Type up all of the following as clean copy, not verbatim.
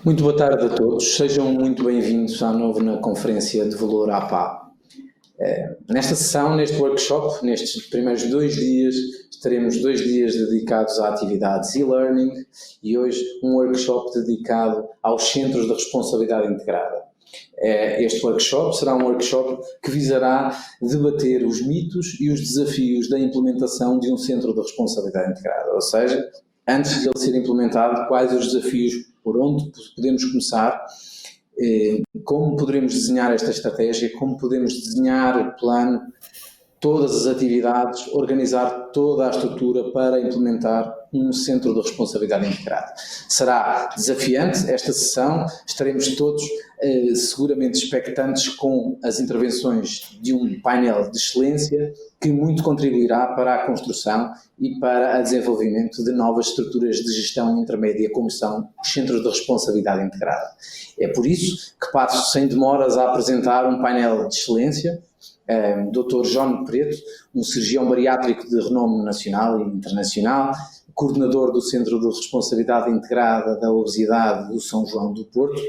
Muito boa tarde a todos, sejam muito bem-vindos à nova Conferência de Valor APA. Nesta sessão, neste workshop, nestes primeiros 2 dias, teremos 2 dias dedicados a atividades e-learning e hoje um workshop dedicado aos Centros de Responsabilidade Integrada. Este workshop será um workshop que visará debater os mitos e os desafios da implementação de um Centro de Responsabilidade Integrada, ou seja, antes de ele ser implementado, quais os desafios, por onde podemos começar, como poderemos desenhar esta estratégia, como podemos desenhar o plano, todas as atividades, organizar toda a estrutura para implementar um centro de responsabilidade integrada. Será desafiante esta sessão, estaremos todos seguramente expectantes com as intervenções de um painel de excelência que muito contribuirá para a construção e para o desenvolvimento de novas estruturas de gestão intermédia, como são os centros de responsabilidade integrada. É por isso que passo sem demoras a apresentar um painel de excelência. Dr. João Preto, um cirurgião bariátrico de renome nacional e internacional, coordenador do Centro de Responsabilidade Integrada da Obesidade do São João do Porto.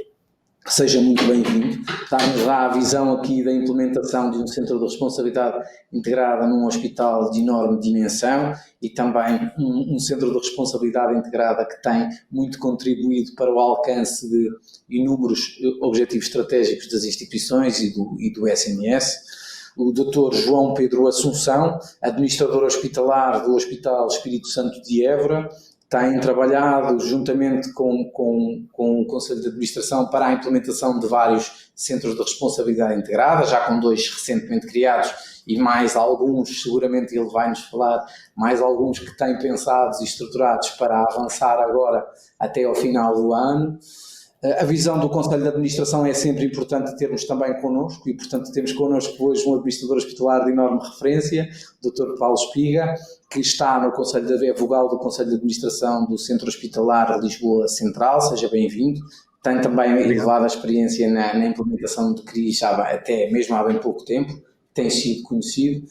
Seja muito bem-vindo. Está-nos a visão aqui da implementação de um Centro de Responsabilidade Integrada num hospital de enorme dimensão e também um Centro de Responsabilidade Integrada que tem muito contribuído para o alcance de inúmeros objetivos estratégicos das instituições e do SNS. O Dr. João Pedro Assunção, administrador hospitalar do Hospital Espírito Santo de Évora, tem trabalhado juntamente com o Conselho de Administração para a implementação de vários centros de responsabilidade integrada, já com 2 recentemente criados e mais alguns, seguramente ele vai-nos falar, mais alguns que têm pensados e estruturados para avançar agora até ao final do ano. A visão do Conselho de Administração é sempre importante termos também connosco e, portanto, temos connosco hoje um administrador hospitalar de enorme referência, o Dr. Paulo Espiga, que está no Conselho é vogal do Conselho de Administração do Centro Hospitalar Lisboa Central, seja bem-vindo. Tem também elevada experiência na implementação de CRIs até mesmo há bem pouco tempo, tem sido conhecido.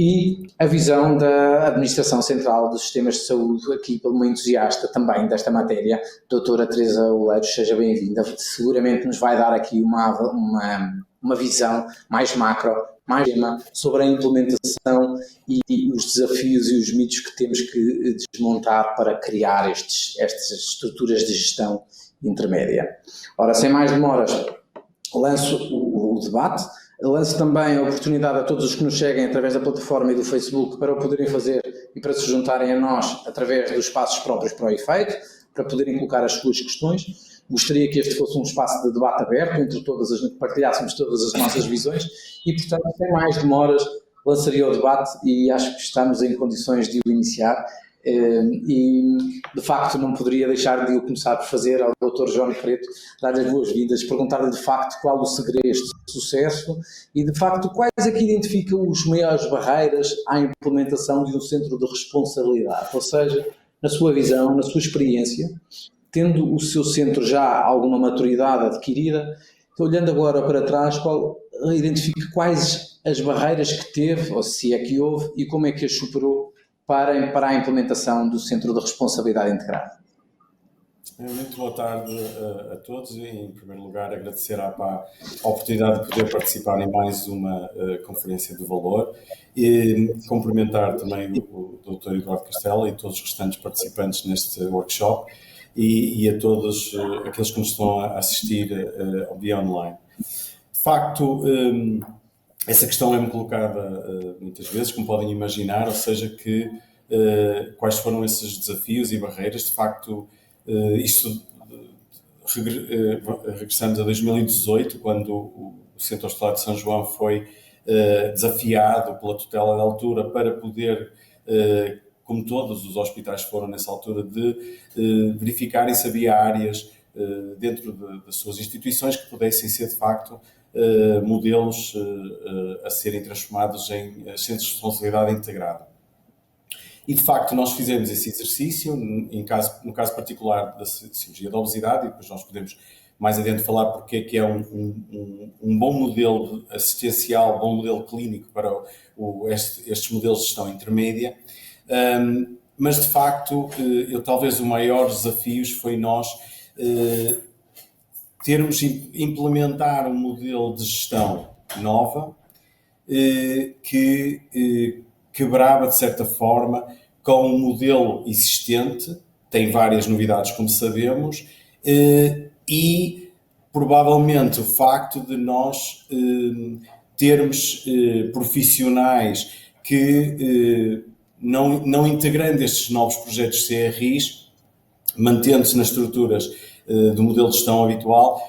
E a visão da Administração Central dos Sistemas de Saúde, aqui pelo uma entusiasta também desta matéria, doutora Teresa Oleiros, seja bem-vinda. Seguramente nos vai dar aqui uma visão mais macro, mais tema, sobre a implementação e os desafios e os mitos que temos que desmontar para criar estas estruturas de gestão intermédia. Ora, sem mais demoras, lanço o debate. Lanço também a oportunidade a todos os que nos seguem através da plataforma e do Facebook para o poderem fazer e para se juntarem a nós através dos espaços próprios para o efeito, para poderem colocar as suas questões. Gostaria que este fosse um espaço de debate aberto, entre todas que partilhássemos todas as nossas visões e, portanto, sem mais demoras, lançaria o debate e acho que estamos em condições de o iniciar. E de facto não poderia deixar de eu começar por fazer ao Dr. João Preto, dar-lhe as boas-vindas, perguntar-lhe de facto qual o segredo deste sucesso e de facto quais é que identificam as maiores barreiras à implementação de um centro de responsabilidade, ou seja, na sua visão, na sua experiência, tendo o seu centro já alguma maturidade adquirida, olhando agora para trás, identifica quais as barreiras que teve, ou se é que houve, e como é que as superou para a implementação do Centro de Responsabilidade Integrada. Muito boa tarde a todos e, em primeiro lugar, agradecer à APA a oportunidade de poder participar em mais uma conferência de valor e cumprimentar também o Dr. Eduardo Castela e todos os restantes participantes neste workshop e a todos aqueles que nos estão a assistir via online. De facto, essa questão é-me colocada muitas vezes, como podem imaginar, ou seja, que quais foram esses desafios e barreiras. De facto, regressamos a 2018, quando o Centro Hospitalar de São João foi desafiado pela tutela da altura para poder, como todos os hospitais foram nessa altura, de verificarem se havia áreas dentro das suas instituições que pudessem ser, de facto, modelos a serem transformados em centros de responsabilidade integrada. E, de facto, nós fizemos esse exercício, no caso particular da cirurgia da obesidade, e depois nós podemos mais adiante falar porque é que é um bom modelo assistencial, bom modelo clínico para estes modelos de gestão intermédia. Mas, de facto, talvez o maior desafio foi nós implementar um modelo de gestão nova que quebrava, de certa forma, com um modelo existente, tem várias novidades, como sabemos, e provavelmente o facto de nós termos profissionais que, não integrando estes novos projetos CRIs, mantendo-se nas estruturas do modelo de gestão habitual,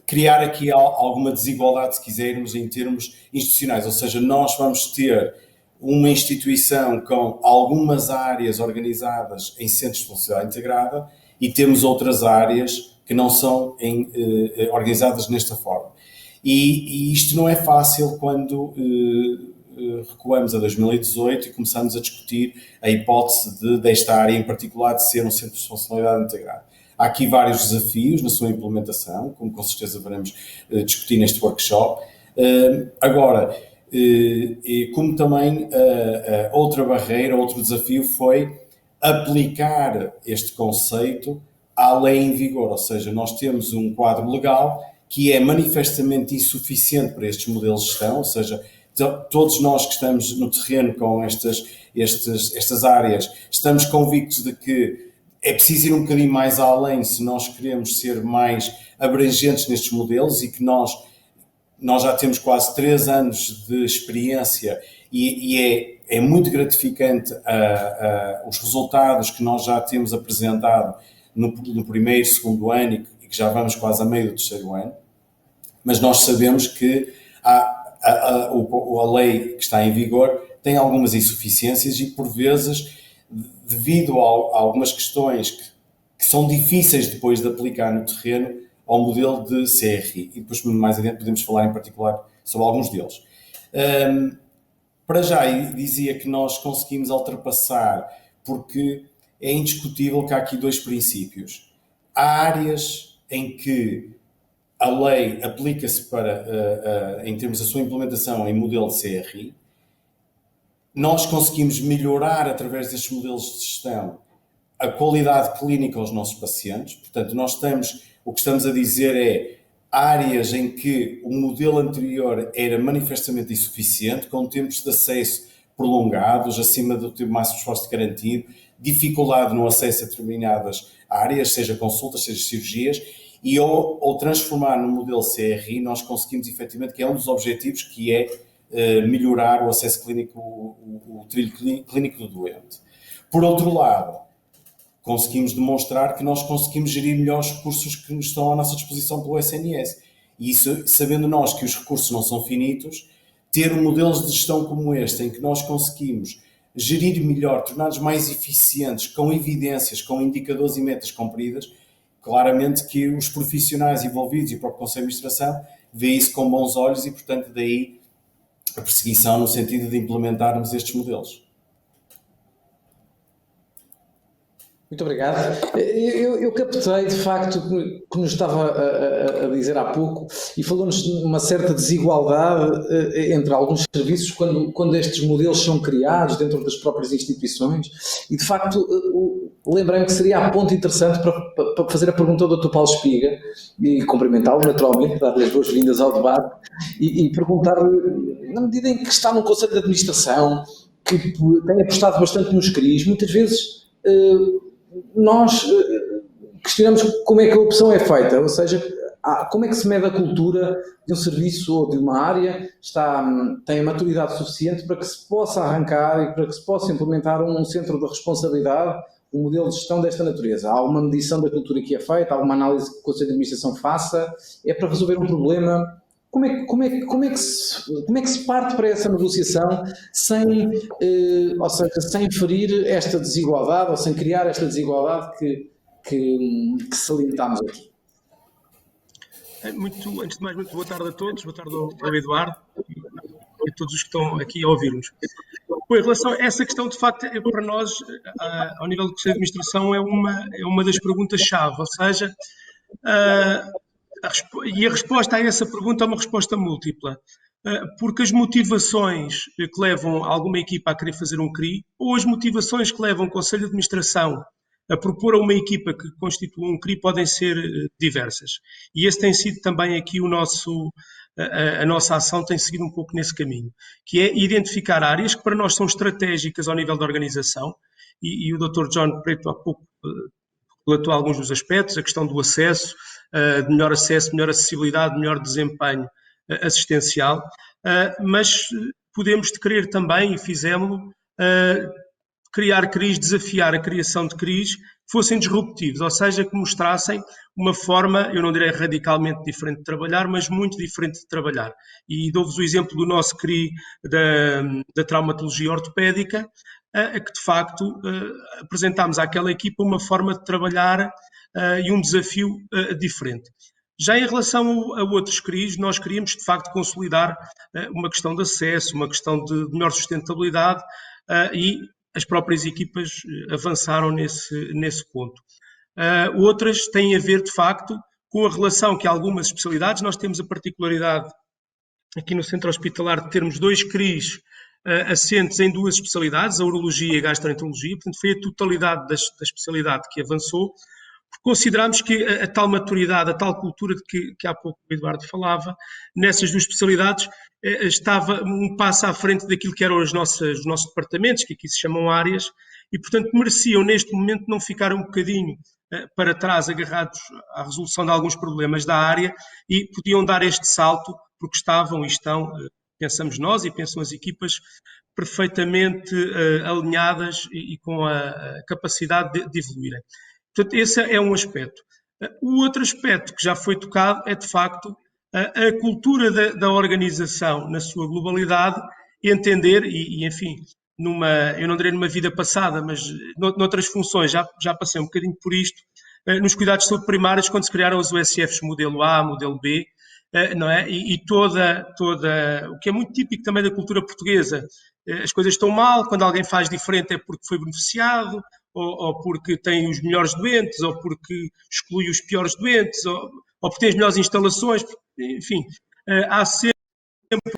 criar aqui alguma desigualdade, se quisermos, em termos institucionais. Ou seja, nós vamos ter uma instituição com algumas áreas organizadas em centros de funcionalidade integrada e temos outras áreas que não são organizadas nesta forma. E isto não é fácil quando recuamos a 2018 e começamos a discutir a hipótese desta área em particular de ser um centro de funcionalidade integrada. Há aqui vários desafios na sua implementação, como com certeza veremos discutir neste workshop. Agora, como também outra barreira, outro desafio foi aplicar este conceito à lei em vigor, ou seja, nós temos um quadro legal que é manifestamente insuficiente para estes modelos de gestão, ou seja, todos nós que estamos no terreno com estas áreas estamos convictos de que é preciso ir um bocadinho mais além se nós queremos ser mais abrangentes nestes modelos e que nós já temos quase 3 anos de experiência e é muito gratificante os resultados que nós já temos apresentado no primeiro, segundo ano e que já vamos quase a meio do terceiro ano, mas nós sabemos que a lei que está em vigor tem algumas insuficiências e, por vezes, devido a algumas questões que são difíceis depois de aplicar no terreno ao modelo de CRI. E depois, mais adiante, podemos falar em particular sobre alguns deles. Para já, dizia que nós conseguimos ultrapassar, porque é indiscutível que há aqui 2 princípios. Há áreas em que a lei aplica-se em termos da sua implementação em modelo de CRI. Nós conseguimos melhorar, através destes modelos de gestão, a qualidade clínica aos nossos pacientes. Portanto, o que estamos a dizer é áreas em que o modelo anterior era manifestamente insuficiente, com tempos de acesso prolongados, acima do tempo máximo de esforço garantido, dificuldade no acesso a determinadas áreas, seja consultas, seja cirurgias, e ou transformar no modelo CRI, nós conseguimos efetivamente, que é um dos objetivos, que é melhorar o acesso clínico, o trilho clínico do doente. Por outro lado, conseguimos demonstrar que nós conseguimos gerir melhor os recursos que nos estão à nossa disposição pelo SNS. E isso, sabendo nós que os recursos não são finitos, ter modelos de gestão como este, em que nós conseguimos gerir melhor, tornar-nos mais eficientes, com evidências, com indicadores e metas cumpridas, claramente que os profissionais envolvidos e o próprio Conselho de Administração vê isso com bons olhos e, portanto, daí a perseguição no sentido de implementarmos estes modelos. Muito obrigado. Eu captei, de facto, o que nos estava a dizer há pouco e falou-nos de uma certa desigualdade entre alguns serviços quando estes modelos são criados dentro das próprias instituições e, de facto, lembrei-me que seria a ponto interessante para fazer a pergunta ao Dr. Paulo Espiga e cumprimentá-lo naturalmente, dar-lhe as boas-vindas ao debate e perguntar-lhe, na medida em que está num Conselho de Administração que tem apostado bastante nos CRIs, muitas vezes nós questionamos como é que a opção é feita, ou seja, como é que se mede a cultura de um serviço ou de uma área, tem a maturidade suficiente para que se possa arrancar e para que se possa implementar um centro de responsabilidade, um modelo de gestão desta natureza. Há uma medição da cultura que é feita, há uma análise que o Conselho de Administração faça, é para resolver um problema. Como é que se parte para essa negociação sem ferir esta desigualdade ou sem criar esta desigualdade que salientámos aqui? Antes de mais, muito boa tarde a todos, boa tarde ao Eduardo e a todos os que estão aqui a ouvir-nos. Em relação a essa questão, de facto, para nós, ao nível do Conselho de Administração, é uma das perguntas-chave, ou seja, e a resposta a essa pergunta é uma resposta múltipla, porque as motivações que levam alguma equipa a querer fazer um CRI ou as motivações que levam o Conselho de Administração a propor a uma equipa que constitua um CRI podem ser diversas. E esse tem sido também aqui o nosso... A nossa ação tem seguido um pouco nesse caminho, que é identificar áreas que para nós são estratégicas ao nível da organização, e o Dr. John Preto há pouco relatou alguns dos aspectos, a questão do acesso, de melhor acesso, melhor acessibilidade, melhor desempenho assistencial, mas podemos querer também, e fizemos-lo, criar CRIs, desafiar a criação de CRIs que fossem disruptivos, ou seja, que mostrassem uma forma, eu não direi radicalmente diferente de trabalhar, mas muito diferente de trabalhar. E dou-vos o exemplo do nosso CRI da traumatologia ortopédica, que de facto apresentámos àquela equipa uma forma de trabalhar e um desafio diferente. Já em relação a outros CRIs, nós queríamos de facto consolidar uma questão de acesso, uma questão de melhor sustentabilidade e as próprias equipas avançaram nesse ponto. Outras têm a ver, de facto, com a relação que algumas especialidades, nós temos a particularidade aqui no Centro Hospitalar de termos 2 CRIs assentes em 2 especialidades, a urologia e a gastroenterologia, portanto foi a totalidade da especialidade que avançou, porque consideramos que a tal maturidade, a tal cultura de que há pouco o Eduardo falava, nessas 2 especialidades estava um passo à frente daquilo que eram os nossos departamentos, que aqui se chamam áreas, e portanto mereciam neste momento não ficar um bocadinho para trás agarrados à resolução de alguns problemas da área e podiam dar este salto porque estavam e estão, pensamos nós e pensam as equipas, perfeitamente alinhadas e com a capacidade de evoluírem. Portanto, esse é um aspecto. O outro aspecto que já foi tocado é, de facto, a cultura da organização na sua globalidade, entender, e enfim, eu não direi numa vida passada, mas noutras funções, já passei um bocadinho por isto, nos cuidados de saúde primários, quando se criaram os USFs modelo A, modelo B, não é? E toda, o que é muito típico também da cultura portuguesa, as coisas estão mal, quando alguém faz diferente é porque foi beneficiado, ou porque tem os melhores doentes, ou porque exclui os piores doentes, ou porque tem as melhores instalações, enfim, há sempre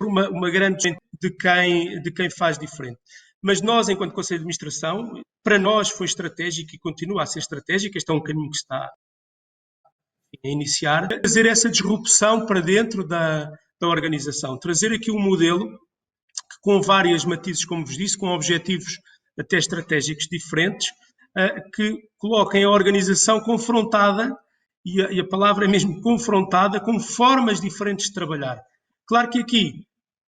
uma grande gente de quem faz diferente. Mas nós, enquanto Conselho de Administração, para nós foi estratégico e continua a ser estratégico, este é um caminho que está a iniciar, trazer essa disrupção para dentro da organização, trazer aqui um modelo que, com várias matizes, como vos disse, com objetivos até estratégicos diferentes, que coloquem a organização confrontada, e a palavra é mesmo confrontada, com formas diferentes de trabalhar. Claro que aqui,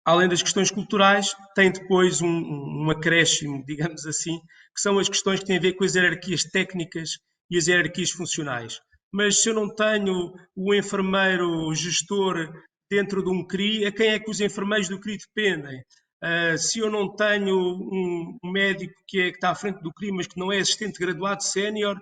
além das questões culturais, tem depois um acréscimo, digamos assim, que são as questões que têm a ver com as hierarquias técnicas e as hierarquias funcionais. Mas se eu não tenho o enfermeiro gestor dentro de um CRI, a quem é que os enfermeiros do CRI dependem? Se eu não tenho um médico que está à frente do CRI, mas que não é assistente graduado sénior,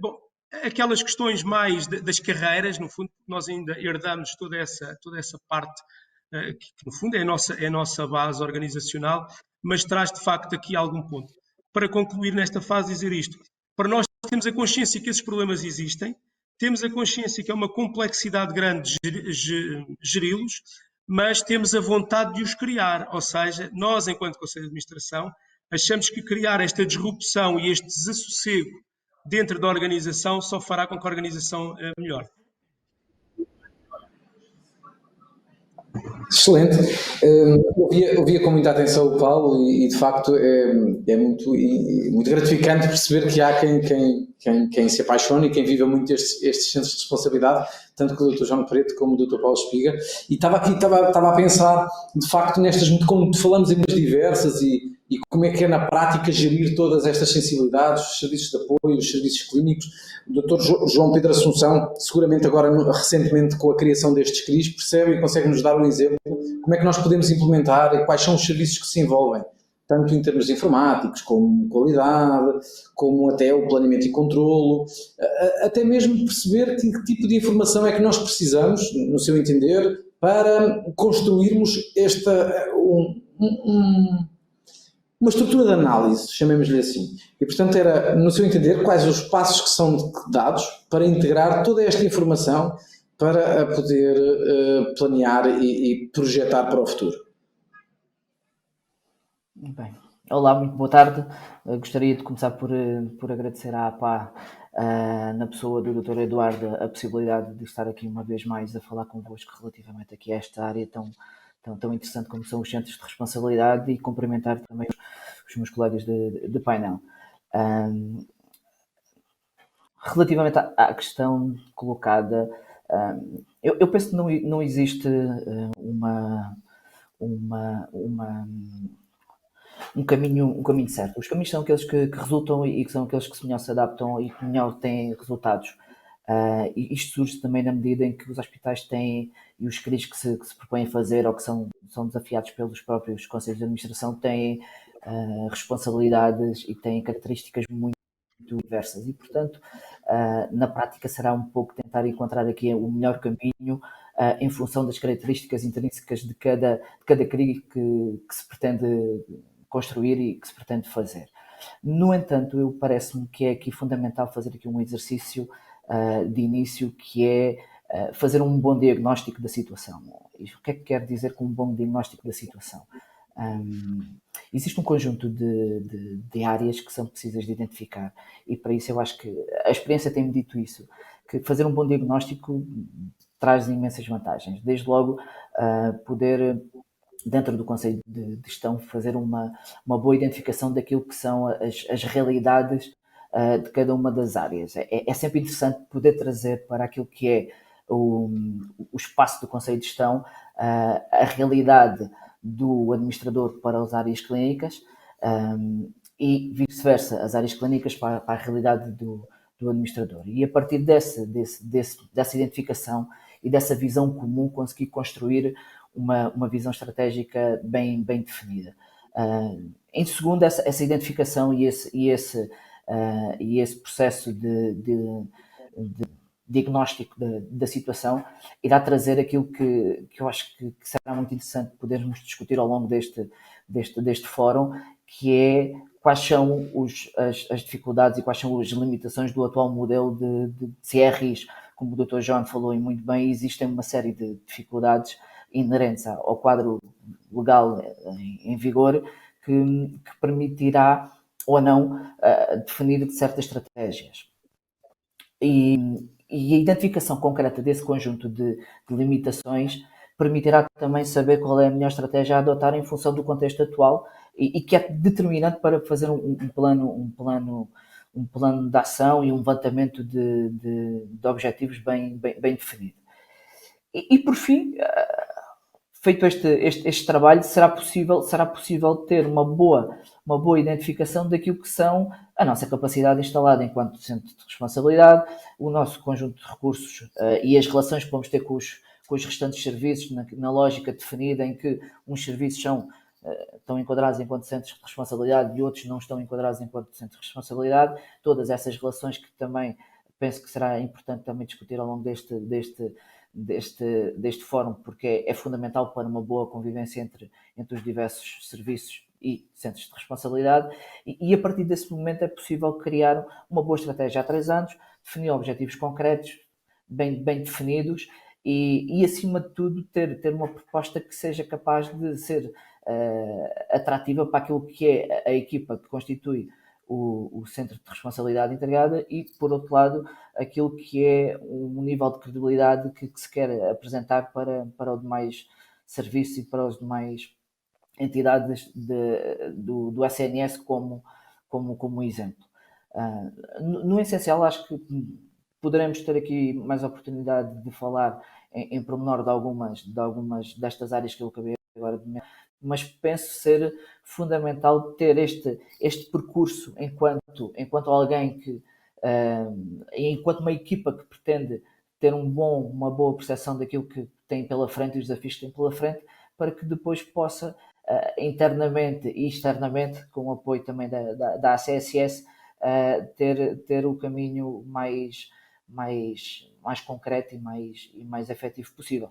bom, aquelas questões mais das carreiras, no fundo, nós ainda herdamos toda essa parte, que no fundo é a nossa base organizacional, mas traz de facto aqui algum ponto. Para concluir nesta fase, dizer isto, para nós temos a consciência que esses problemas existem, temos a consciência que é uma complexidade grande geri-los, mas temos a vontade de os criar, ou seja, nós, enquanto Conselho de Administração, achamos que criar esta disrupção e este desassossego dentro da organização só fará com que a organização melhore. Excelente. Ouvia com muita atenção o Paulo e de facto é muito gratificante perceber que há quem se apaixone e quem viva muito estes centros de responsabilidade, tanto que o Dr. João Preto como o Dr. Paulo Espiga. E estava a pensar, de facto, como falamos em umas diversas e como é que é na prática gerir todas estas sensibilidades, os serviços de apoio, os serviços clínicos. O Dr. João Pedro Assunção, seguramente agora recentemente com a criação destes CRIs, percebe e consegue nos dar um exemplo como é que nós podemos implementar e quais são os serviços que se envolvem, tanto em termos informáticos, como qualidade, como até o planeamento e controlo, até mesmo perceber que tipo de informação é que nós precisamos, no seu entender, para construirmos uma estrutura de análise, chamemos-lhe assim. E, portanto, era, no seu entender, quais os passos que são dados para integrar toda esta informação para poder planear e projetar para o futuro. Bem, Olá, muito boa tarde. Gostaria de começar por agradecer à APA, na pessoa do Dr. Eduardo, a possibilidade de estar aqui uma vez mais a falar convosco relativamente aqui a esta área tão interessante como são os centros de responsabilidade, e cumprimentar também os meus colegas de painel. Relativamente à questão colocada, eu penso que não existe um caminho certo. Os caminhos são aqueles que resultam e que são aqueles que melhor se adaptam e que melhor têm resultados. E isto surge também na medida em que os hospitais têm, e os CRIs que se propõem a fazer, ou que são desafiados pelos próprios conselhos de administração, têm responsabilidades e têm características muito diversas. E, portanto, na prática será um pouco tentar encontrar aqui o melhor caminho em função das características intrínsecas de cada CRI que se pretende construir e que se pretende fazer. No entanto, parece-me que é aqui fundamental fazer aqui um exercício de início, que é fazer um bom diagnóstico da situação. E o que é que quer dizer com um bom diagnóstico da situação? Existe um conjunto de áreas que são precisas de identificar, e para isso eu acho que a experiência tem-me dito isso, que fazer um bom diagnóstico traz imensas vantagens. Desde logo, poder, dentro do conceito de gestão, fazer uma boa identificação daquilo que são as realidades de cada uma das áreas. É sempre interessante poder trazer para aquilo que é o espaço do conceito de gestão a realidade do administrador para as áreas clínicas, e vice-versa, as áreas clínicas para a realidade do administrador. E a partir dessa identificação e dessa visão comum, conseguir construir uma visão estratégica bem definida. Em segundo, essa identificação e esse processo de diagnóstico da situação irá trazer aquilo que eu acho que será muito interessante podermos discutir ao longo deste fórum, que é quais são as dificuldades e quais são as limitações do atual modelo de CRIs. Como o Dr. João falou e muito bem, existem uma série de dificuldades inerentes ao quadro legal em vigor que permitirá ou não definir certas estratégias. E a identificação concreta desse conjunto de limitações permitirá também saber qual é a melhor estratégia a adotar em função do contexto atual, e que é determinante para fazer um plano de ação e um levantamento de objetivos bem definido. E por fim, feito este trabalho, será possível ter uma boa identificação daquilo que são a nossa capacidade instalada enquanto centro de responsabilidade, o nosso conjunto de recursos e as relações que vamos ter com os restantes serviços, na lógica definida em que uns serviços estão enquadrados enquanto centros de responsabilidade e outros não estão enquadrados enquanto centros de responsabilidade. Todas essas relações que também penso que será importante também discutir ao longo deste fórum, porque é fundamental para uma boa convivência entre os diversos serviços e centros de responsabilidade, e a partir desse momento é possível criar uma boa estratégia há 3 anos, definir objetivos concretos, bem definidos, e acima de tudo ter uma proposta que seja capaz de ser atrativa para aquilo que é a equipa que constitui o centro de responsabilidade integrada, e por outro lado aquilo que é um nível de credibilidade que se quer apresentar para os demais serviços e para as demais entidades do SNS como exemplo. No essencial, acho que poderemos ter aqui mais oportunidade de falar em pormenor de algumas destas áreas que eu acabei agora de mencionar, mas penso ser fundamental ter este percurso enquanto alguém que, enquanto uma equipa que pretende ter uma boa percepção daquilo que tem pela frente e os desafios que tem pela frente, para que depois possa, internamente e externamente, com o apoio também da ACSS, ter o caminho mais concreto e mais efetivo possível.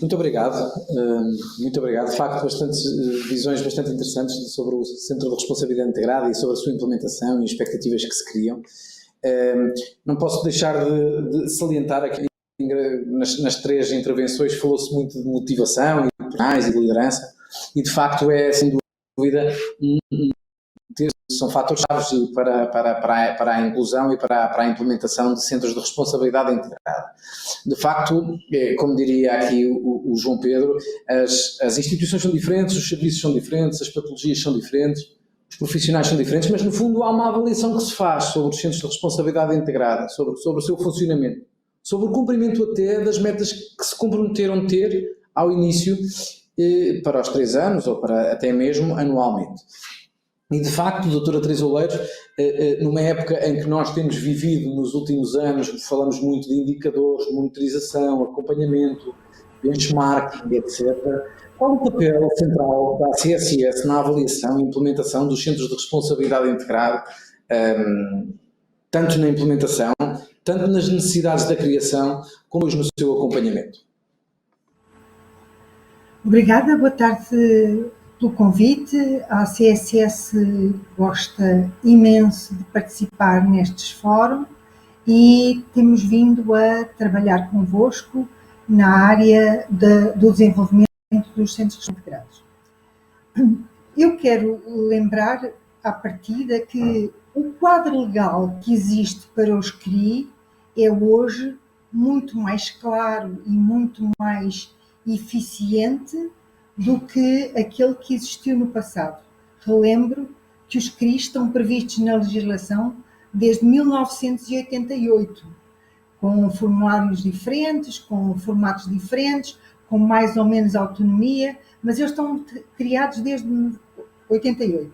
Muito obrigado. De facto, visões bastante interessantes sobre o Centro de Responsabilidade Integrada e sobre a sua implementação e as expectativas que se criam. Não posso deixar de salientar aqui, nas 3 intervenções, falou-se muito de motivação e de liderança. E, de facto, é, sem dúvida, são fatores-chave para a inclusão e para a implementação de centros de responsabilidade integrada. De facto, como diria aqui o João Pedro, as instituições são diferentes, os serviços são diferentes, as patologias são diferentes, os profissionais são diferentes, mas no fundo há uma avaliação que se faz sobre os centros de responsabilidade integrada, sobre o seu funcionamento, sobre o cumprimento até das metas que se comprometeram a ter ao início para os 3 anos ou para até mesmo anualmente. E, de facto, doutora Teresa Oleiros, numa época em que nós temos vivido nos últimos anos, falamos muito de indicadores, de monitorização, acompanhamento, benchmarking, etc., qual o papel central da ACSS na avaliação e implementação dos centros de responsabilidade integrada, tanto na implementação, tanto nas necessidades da criação, como no seu acompanhamento? Obrigada, boa tarde pelo convite. A ACSS gosta imenso de participar nestes fóruns e temos vindo a trabalhar convosco na área do desenvolvimento dos centros integrados. Eu quero lembrar à partida que o quadro legal que existe para os CRI é hoje muito mais claro e muito mais eficiente do que aquele que existiu no passado. Relembro que os CRIs estão previstos na legislação desde 1988, com formulários diferentes, com formatos diferentes, com mais ou menos autonomia, mas eles estão criados desde 88.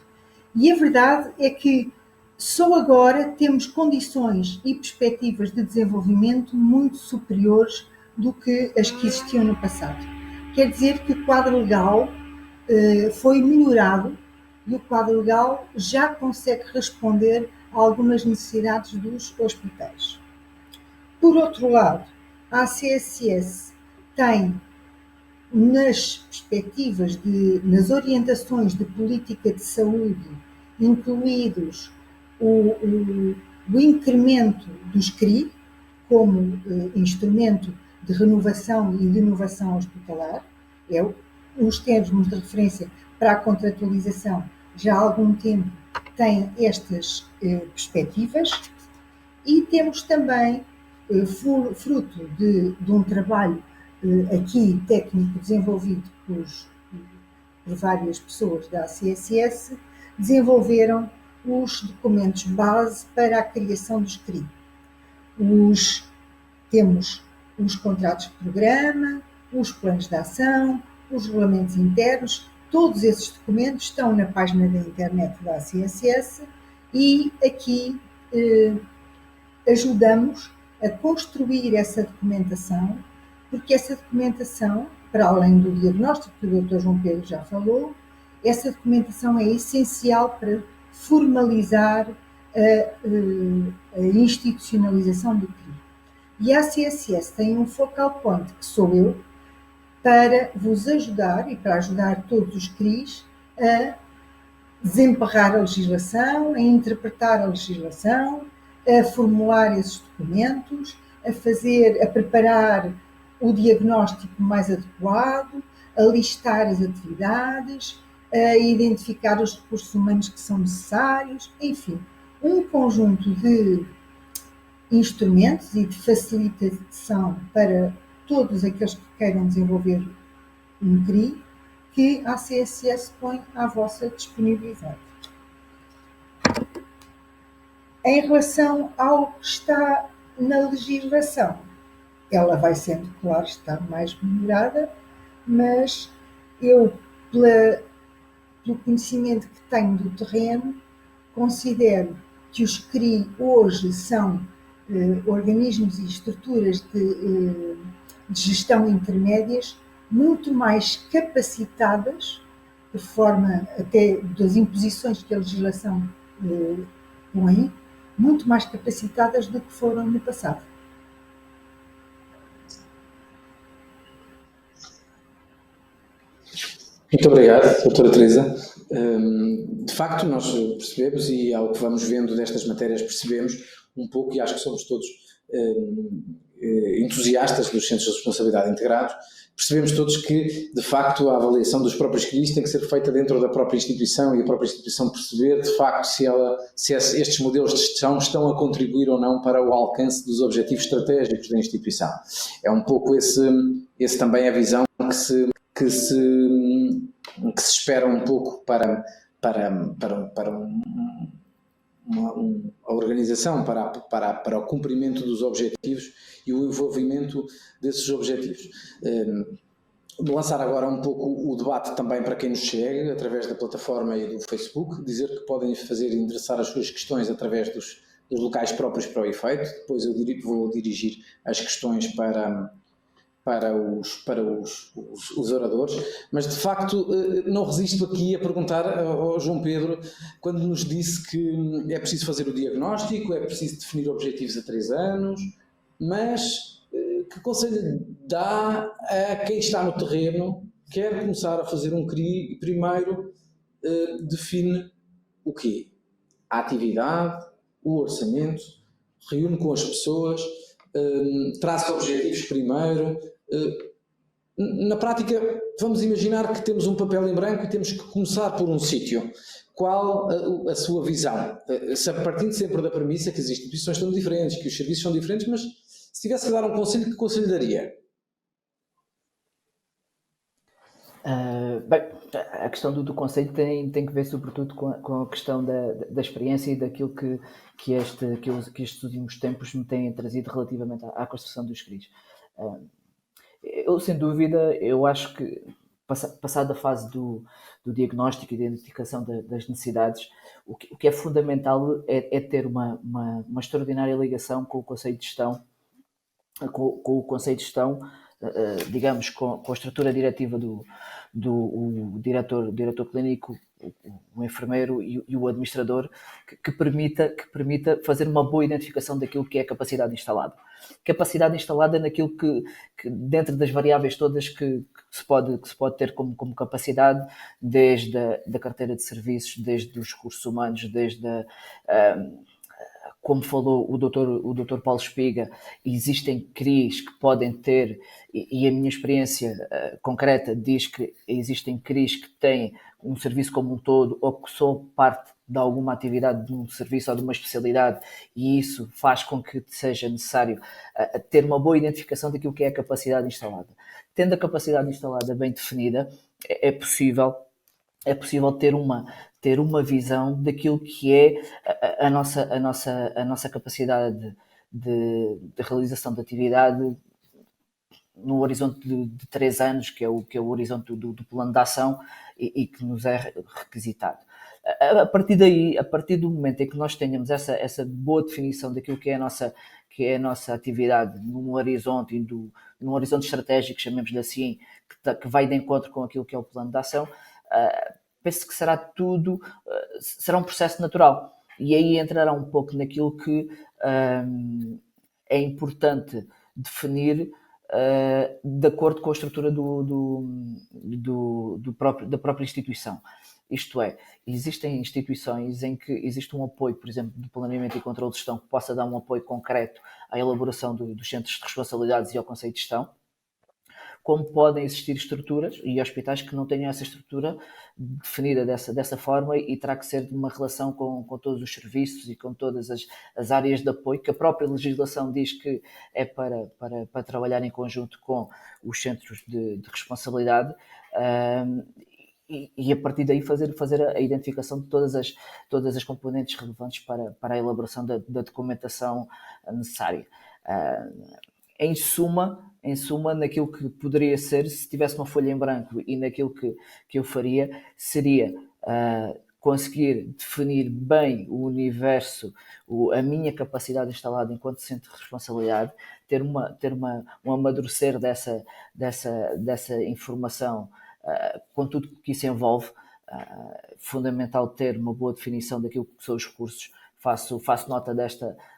E a verdade é que só agora temos condições e perspectivas de desenvolvimento muito superiores do que as que existiam no passado. Quer dizer que o quadro legal foi melhorado e o quadro legal já consegue responder a algumas necessidades dos hospitais. Por outro lado, a ACSS tem nas perspectivas, nas orientações de política de saúde, incluídos o incremento dos CRI como instrumento de renovação e de inovação hospitalar. Os termos de referência para a contratualização já há algum tempo têm estas perspectivas e temos também, fruto de um trabalho aqui técnico desenvolvido por várias pessoas da ACSS, desenvolveram os documentos base para a criação dos CRI. Temos os contratos de programa, os planos de ação, os regulamentos internos, todos esses documentos estão na página da internet da ACSS e aqui ajudamos a construir essa documentação, porque essa documentação, para além do diagnóstico que o Dr. João Pedro já falou, essa documentação é essencial para formalizar a institucionalização do CRI. E a ACSS tem um focal point, que sou eu, para vos ajudar e para ajudar todos os CRIs a desemperrar a legislação, a interpretar a legislação, a formular esses documentos, a preparar o diagnóstico mais adequado, a listar as atividades, a identificar os recursos humanos que são necessários, enfim, um conjunto de instrumentos e de facilitação para todos aqueles que queiram desenvolver um CRI, que a ACSS põe à vossa disponibilidade. Em relação ao que está na legislação, ela vai sendo, claro, está mais melhorada, mas eu, pelo conhecimento que tenho do terreno, considero que os CRI hoje são organismos e estruturas de gestão intermédias muito mais capacitadas, de forma até das imposições que a legislação põe, muito mais capacitadas do que foram no passado. Muito obrigado, doutora Teresa. De facto, nós percebemos, e ao que vamos vendo destas matérias percebemos um pouco, e acho que somos todos entusiastas dos centros de responsabilidade integrados, percebemos todos que, de facto, a avaliação dos próprios CRIs tem que ser feita dentro da própria instituição e a própria instituição perceber, de facto, se estes modelos de gestão estão a contribuir ou não para o alcance dos objetivos estratégicos da instituição. É um pouco esse também a visão que se espera um pouco para a organização, para o cumprimento dos objetivos e o envolvimento desses objetivos. Lançar agora um pouco o debate também para quem nos chegue, através da plataforma e do Facebook, dizer que podem endereçar as suas questões através dos locais próprios para o efeito. Depois eu vou dirigir as questões para os oradores, mas de facto não resisto aqui a perguntar ao João Pedro, quando nos disse que é preciso fazer o diagnóstico, é preciso definir objetivos a 3 anos, mas que conselho dá a quem está no terreno, quer começar a fazer um CRI e primeiro define o quê? A atividade, o orçamento, reúne com as pessoas, traça objetivos primeiro. Na prática, vamos imaginar que temos um papel em branco e temos que começar por um sítio. Qual a sua visão? Partindo sempre da premissa que as instituições são diferentes, que os serviços são diferentes, mas se tivesse que dar um conselho, que conselho daria? Bem, a questão do conselho tem que ver sobretudo com a questão da experiência e daquilo que estes últimos tempos me têm trazido relativamente à construção dos CRIs. Eu, sem dúvida, eu acho que, passada a fase do diagnóstico e da identificação das necessidades, o que é fundamental é ter uma extraordinária ligação com o Conselho de Gestão, com o Conselho de Gestão, digamos, com a estrutura diretiva do diretor clínico, o enfermeiro e o administrador, que permita fazer uma boa identificação daquilo que é a capacidade instalada. Capacidade instalada naquilo que dentro das variáveis todas que se pode ter como capacidade, desde da carteira de serviços, desde os recursos humanos, desde como falou o Dr. Paulo Espiga, existem CRIs que podem ter, e a minha experiência concreta diz que existem CRIs que têm um serviço como um todo, ou que são parte de alguma atividade de um serviço ou de uma especialidade, e isso faz com que seja necessário ter uma boa identificação daquilo que é a capacidade instalada. Tendo a capacidade instalada bem definida, é possível ter uma visão daquilo que é a nossa capacidade de realização de atividade no horizonte de 3 anos, que é o horizonte do plano de ação e que nos é requisitado. A partir daí, a partir do momento em que nós tenhamos essa boa definição daquilo que é a nossa atividade num horizonte estratégico, chamemos-lhe assim, que vai de encontro com aquilo que é o plano de ação, penso que será um processo natural. E aí entrará um pouco naquilo que é importante definir de acordo com a estrutura da própria instituição. Isto é, existem instituições em que existe um apoio, por exemplo, do planeamento e controle de gestão, que possa dar um apoio concreto à elaboração dos centros de responsabilidades e ao conceito de gestão, como podem existir estruturas e hospitais que não tenham essa estrutura definida dessa forma, e terá que ser de uma relação com todos os serviços e com todas as áreas de apoio, que a própria legislação diz que é para trabalhar em conjunto com os centros de responsabilidade, e a partir daí fazer a identificação de todas as componentes relevantes para a elaboração da documentação necessária. Em suma, naquilo que poderia ser, se tivesse uma folha em branco, e naquilo que eu faria, seria conseguir definir bem o universo, a minha capacidade instalada enquanto centro de responsabilidade, ter um amadurecer dessa informação, com tudo que isso envolve. Fundamental ter uma boa definição daquilo que são os recursos. Faço nota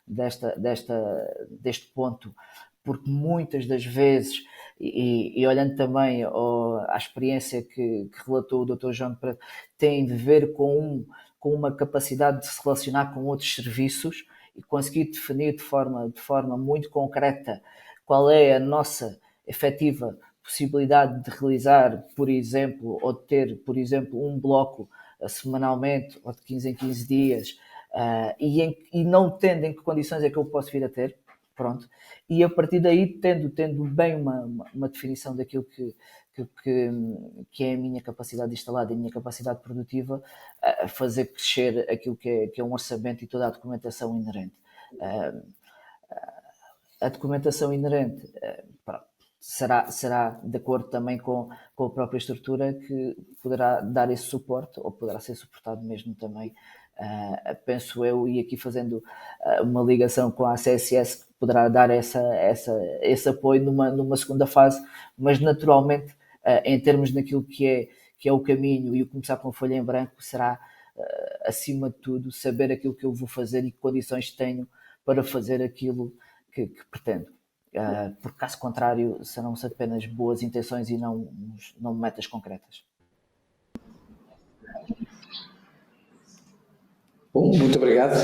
deste ponto, porque muitas das vezes, e olhando também à experiência que relatou o Dr. João Preto, tem de ver com uma capacidade de se relacionar com outros serviços e conseguir definir de forma muito concreta qual é a nossa efetiva possibilidade de realizar, por exemplo, ou de ter, por exemplo, um bloco semanalmente ou de 15 em 15 dias, e não tendo em que condições é que eu posso vir a ter, pronto, e a partir daí tendo bem uma definição daquilo que é a minha capacidade instalada e a minha capacidade produtiva, fazer crescer aquilo que é um orçamento e toda a documentação inerente. A documentação inerente será de acordo também com a própria estrutura, que poderá dar esse suporte, ou poderá ser suportado mesmo também, penso eu, e aqui fazendo uma ligação com a CSS, que poderá dar esse apoio numa segunda fase, mas naturalmente, em termos daquilo que é o caminho, e o começar com folha em branco será, acima de tudo, saber aquilo que eu vou fazer e que condições tenho para fazer aquilo que pretendo. Porque caso contrário serão-se apenas boas intenções e não metas concretas. Bom, muito obrigado.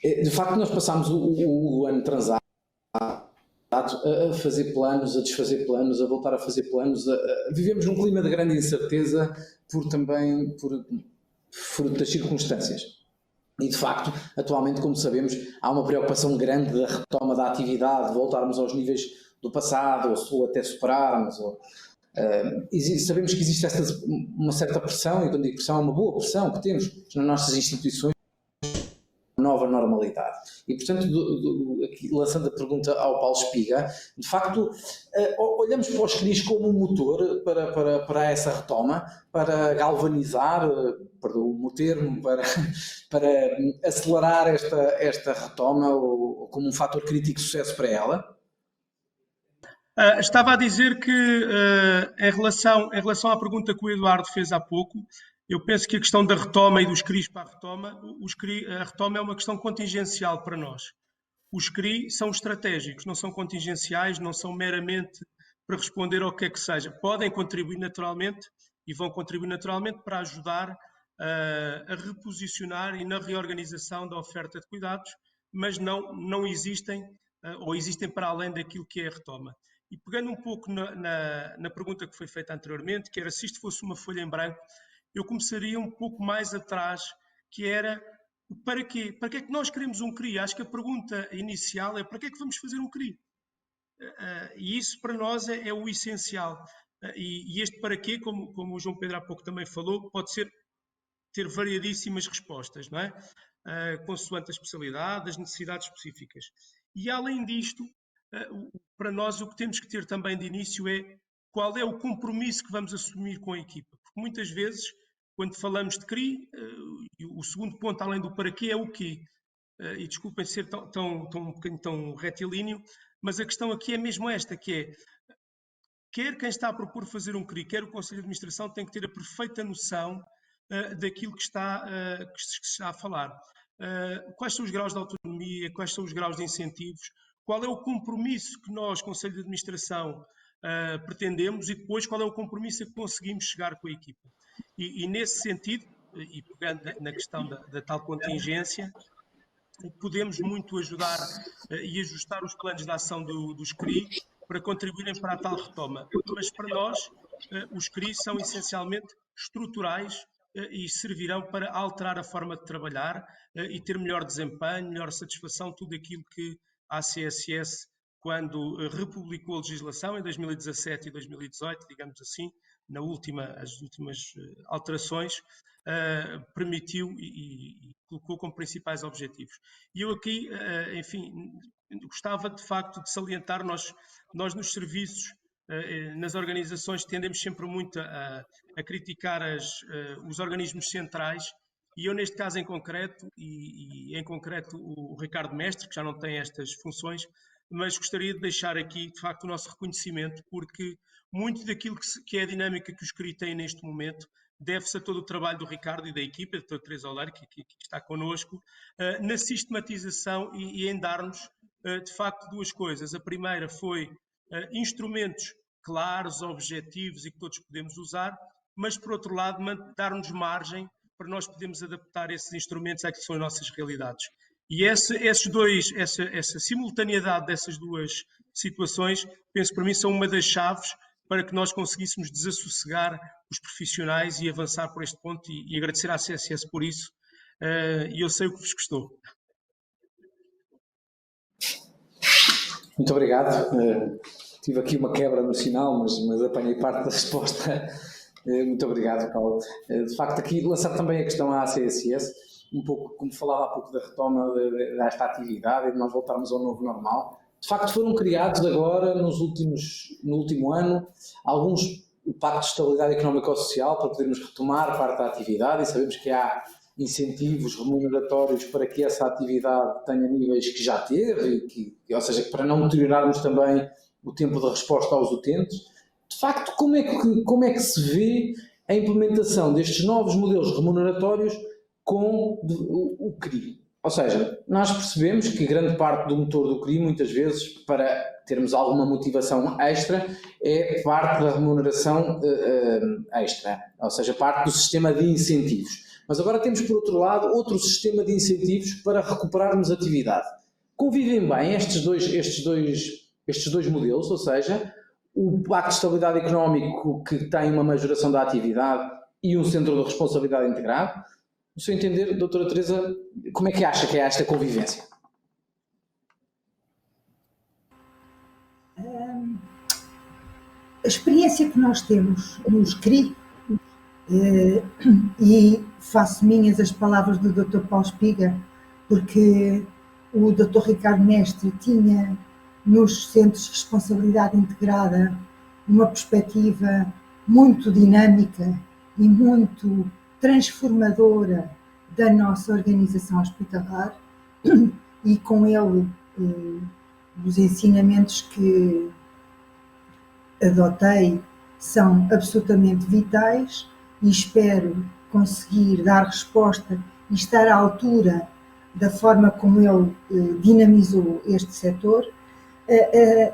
De facto, nós passámos o ano transado a fazer planos, a desfazer planos, a voltar a fazer planos. Vivemos num clima de grande incerteza por das circunstâncias. E, de facto, atualmente, como sabemos, há uma preocupação grande da retoma da atividade, de voltarmos aos níveis do passado, ou até superarmos. Sabemos que existe uma certa pressão, e quando digo pressão, é uma boa pressão que temos nas nossas instituições, nova normalidade. E, portanto, aqui, lançando a pergunta ao Paulo Espiga, de facto, olhamos para os CRIs como um motor para essa retoma, para galvanizar, perdão o termo, para acelerar esta retoma, ou como um fator crítico de sucesso para ela? Estava a dizer que, em relação à pergunta que o Eduardo fez há pouco, eu penso que a questão da retoma e dos CRIs para a retoma, a retoma é uma questão contingencial para nós. Os CRI são estratégicos, não são contingenciais, não são meramente para responder ao que é que seja. Podem contribuir naturalmente e vão contribuir naturalmente para ajudar a reposicionar e na reorganização da oferta de cuidados, mas não existem ou existem para além daquilo que é a retoma. E pegando um pouco na pergunta que foi feita anteriormente, que era se isto fosse uma folha em branco, eu começaria um pouco mais atrás, que era para quê? Para que é que nós queremos um CRI? Acho que a pergunta inicial é para que é que vamos fazer um CRI? E isso para nós é o essencial. E este para quê, como o João Pedro há pouco também falou, pode ter variadíssimas respostas, não é? Consoante a especialidade, as necessidades específicas. E além disto, para nós o que temos que ter também de início é qual é o compromisso que vamos assumir com a equipa. Porque muitas vezes, quando falamos de CRI, o segundo ponto, além do para quê, é o quê. E desculpem ser um bocadinho tão retilíneo, mas a questão aqui é mesmo esta, que é, quer quem está a propor fazer um CRI, quer o Conselho de Administração, tem que ter a perfeita noção daquilo que está a falar. Quais são os graus de autonomia, quais são os graus de incentivos, qual é o compromisso que nós, Conselho de Administração, pretendemos, e depois qual é o compromisso a que conseguimos chegar com a equipa. E nesse sentido, e pegando na questão da tal contingência, podemos muito ajudar e ajustar os planos de ação dos CRI para contribuírem para a tal retoma. Mas para nós, os CRI são essencialmente estruturais e servirão para alterar a forma de trabalhar e ter melhor desempenho, melhor satisfação, tudo aquilo que a CSS, quando republicou a legislação em 2017 e 2018, digamos assim, as últimas alterações, permitiu e colocou como principais objetivos. E eu aqui, enfim, gostava de facto de salientar, nós nos serviços, nas organizações, tendemos sempre muito a criticar os organismos centrais, e eu neste caso em concreto, e em concreto o Ricardo Mestre, que já não tem estas funções, mas gostaria de deixar aqui de facto o nosso reconhecimento, porque muito daquilo que é a dinâmica que os CRI têm neste momento deve-se a todo o trabalho do Ricardo e da equipa, da doutora Teresa Oleiro, que está connosco, na sistematização e em dar-nos, de facto, duas coisas. A primeira foi instrumentos claros, objetivos e que todos podemos usar, mas, por outro lado, dar-nos margem para nós podermos adaptar esses instrumentos àquilo que são as nossas realidades. E essa simultaneidade dessas duas situações, penso que para mim são uma das chaves para que nós conseguíssemos desassossegar os profissionais e avançar por este ponto, e agradecer à CSS por isso, e eu sei o que vos custou. Muito obrigado. Tive aqui uma quebra no sinal, mas apanhei parte da resposta. Muito obrigado, Paulo. De facto, aqui lançar também a questão à CSS, um pouco, como falava há pouco da retoma desta atividade e de nós voltarmos ao novo normal. De facto, foram criados agora, no último ano, o Pacto de Estabilidade Económico-Social para podermos retomar parte da atividade, e sabemos que há incentivos remuneratórios para que essa atividade tenha níveis que já teve, ou seja, para não deteriorarmos também o tempo de resposta aos utentes. De facto, como é que se vê a implementação destes novos modelos remuneratórios com o CRI? Ou seja, nós percebemos que grande parte do motor do CRI, muitas vezes, para termos alguma motivação extra, é parte da remuneração extra, ou seja, parte do sistema de incentivos. Mas agora temos, por outro lado, outro sistema de incentivos para recuperarmos atividade. Convivem bem estes dois modelos, ou seja, o Pacto de Estabilidade Económico, que tem uma majoração da atividade, e um centro de responsabilidade integrado. No seu entender, doutora Teresa, como é que acha que é esta convivência? A experiência que nós temos nos CRI, e faço minhas as palavras do Dr. Paulo Espiga, porque o Dr. Ricardo Mestre tinha nos centros de responsabilidade integrada uma perspectiva muito dinâmica e muito transformadora da nossa organização hospitalar, e com ele os ensinamentos que adotei são absolutamente vitais, e espero conseguir dar resposta e estar à altura da forma como ele dinamizou este setor.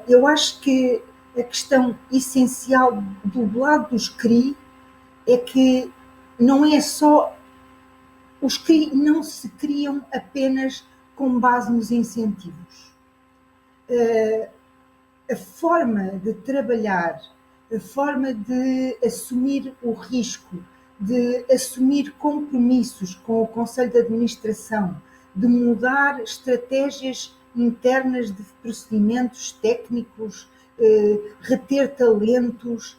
Eu acho que a questão essencial do lado dos CRI é que não é só... Os CRI não se criam apenas com base nos incentivos. A forma de trabalhar, a forma de assumir o risco, de assumir compromissos com o Conselho de Administração, de mudar estratégias internas de procedimentos técnicos, reter talentos.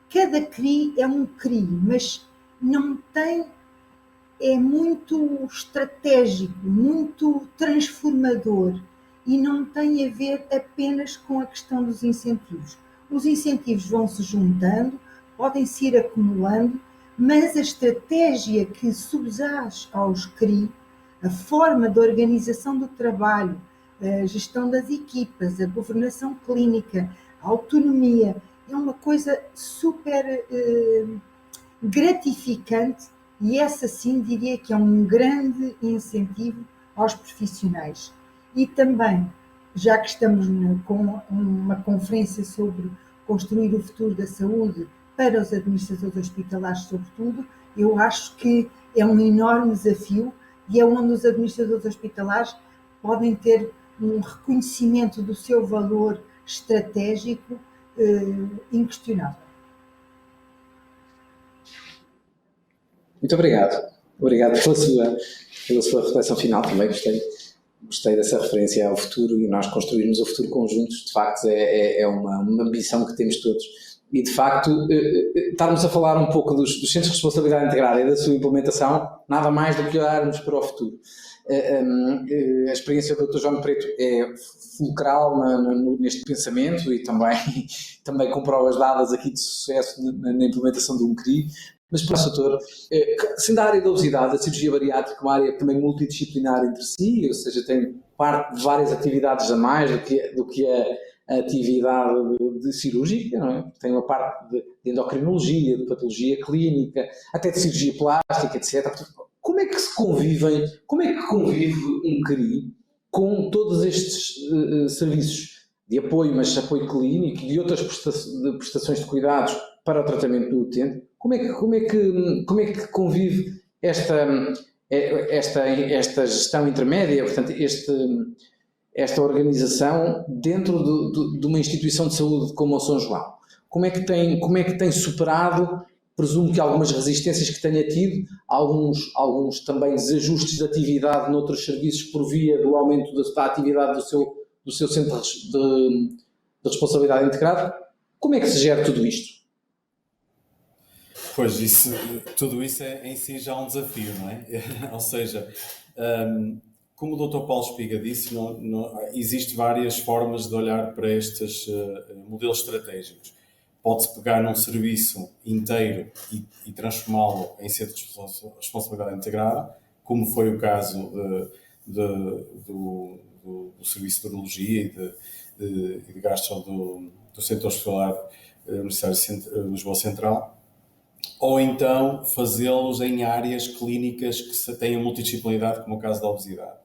Cada CRI é um CRI, mas não tem... É muito estratégico, muito transformador, e não tem a ver apenas com a questão dos incentivos. Os incentivos vão se juntando, podem-se ir acumulando, mas a estratégia que subjaz aos CRI, a forma de organização do trabalho, a gestão das equipas, a governação clínica, a autonomia, é uma coisa super gratificante, e essa sim diria que é um grande incentivo aos profissionais. E também, já que estamos com uma conferência sobre construir o futuro da saúde para os administradores hospitalares, sobretudo, eu acho que é um enorme desafio, e é onde os administradores hospitalares podem ter um reconhecimento do seu valor estratégico inquestionável. Muito obrigado. Obrigado pela sua reflexão final também. Gostei dessa referência ao futuro, e nós construirmos o futuro juntos, de facto, é uma ambição que temos todos. E, de facto, estarmos a falar um pouco dos centros de responsabilidade integrada e da sua implementação, nada mais do que olharmos para o futuro. A experiência do Dr. João Preto é fulcral neste pensamento, e também com provas dadas aqui de sucesso na implementação de um CRI. Mas, doutor, sendo a área da obesidade, a cirurgia bariátrica, uma área também multidisciplinar entre si, ou seja, tem parte de várias atividades a mais do que a atividade de cirúrgica, não é? Tem uma parte de endocrinologia, de patologia clínica, até de cirurgia plástica, etc. Como é que convive um CRI com todos estes serviços de apoio, mas apoio clínico, e de outras prestações de cuidados para o tratamento do utente? Como é que convive esta gestão intermédia, portanto, esta organização dentro de uma instituição de saúde como o São João? Como é que tem superado, presumo que algumas resistências que tenha tido, alguns também desajustes de atividade noutros serviços por via do aumento da atividade do seu centro de responsabilidade integrada? Como é que se gera tudo isto? Pois, tudo isso é em si já um desafio, não é? Ou seja, como o Dr. Paulo Espiga disse, existem várias formas de olhar para estes modelos estratégicos. Pode-se pegar num serviço inteiro e transformá-lo em centro de responsabilidade integrada, como foi o caso do Serviço de Urologia e de Gastro do Centro Hospitalar Universitário de Lisboa Central, ou então fazê-los em áreas clínicas que tenham multidisciplinaridade, como o caso da obesidade.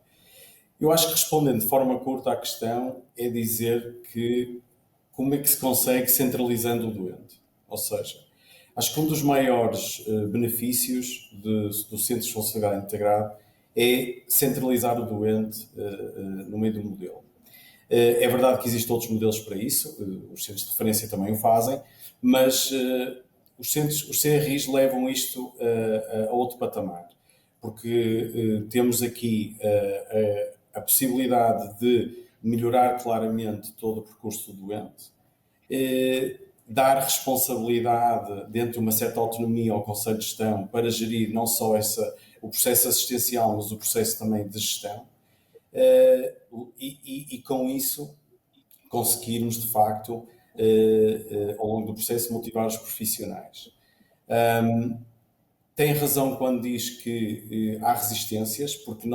Eu acho que, respondendo de forma curta à questão, é dizer que como é que se consegue centralizando o doente. Ou seja, acho que um dos maiores benefícios do Centro de Responsabilidade Integrado é centralizar o doente no meio do modelo. É verdade que existem outros modelos para isso, os centros de referência também o fazem, mas os CRIs levam isto a outro patamar, porque temos aqui a possibilidade de melhorar claramente todo o percurso do doente, dar responsabilidade dentro de uma certa autonomia ao Conselho de Gestão para gerir não só o processo assistencial, mas o processo também de gestão, e com isso conseguirmos de facto ao longo do processo motivar os profissionais. Tem razão quando diz que há resistências, porque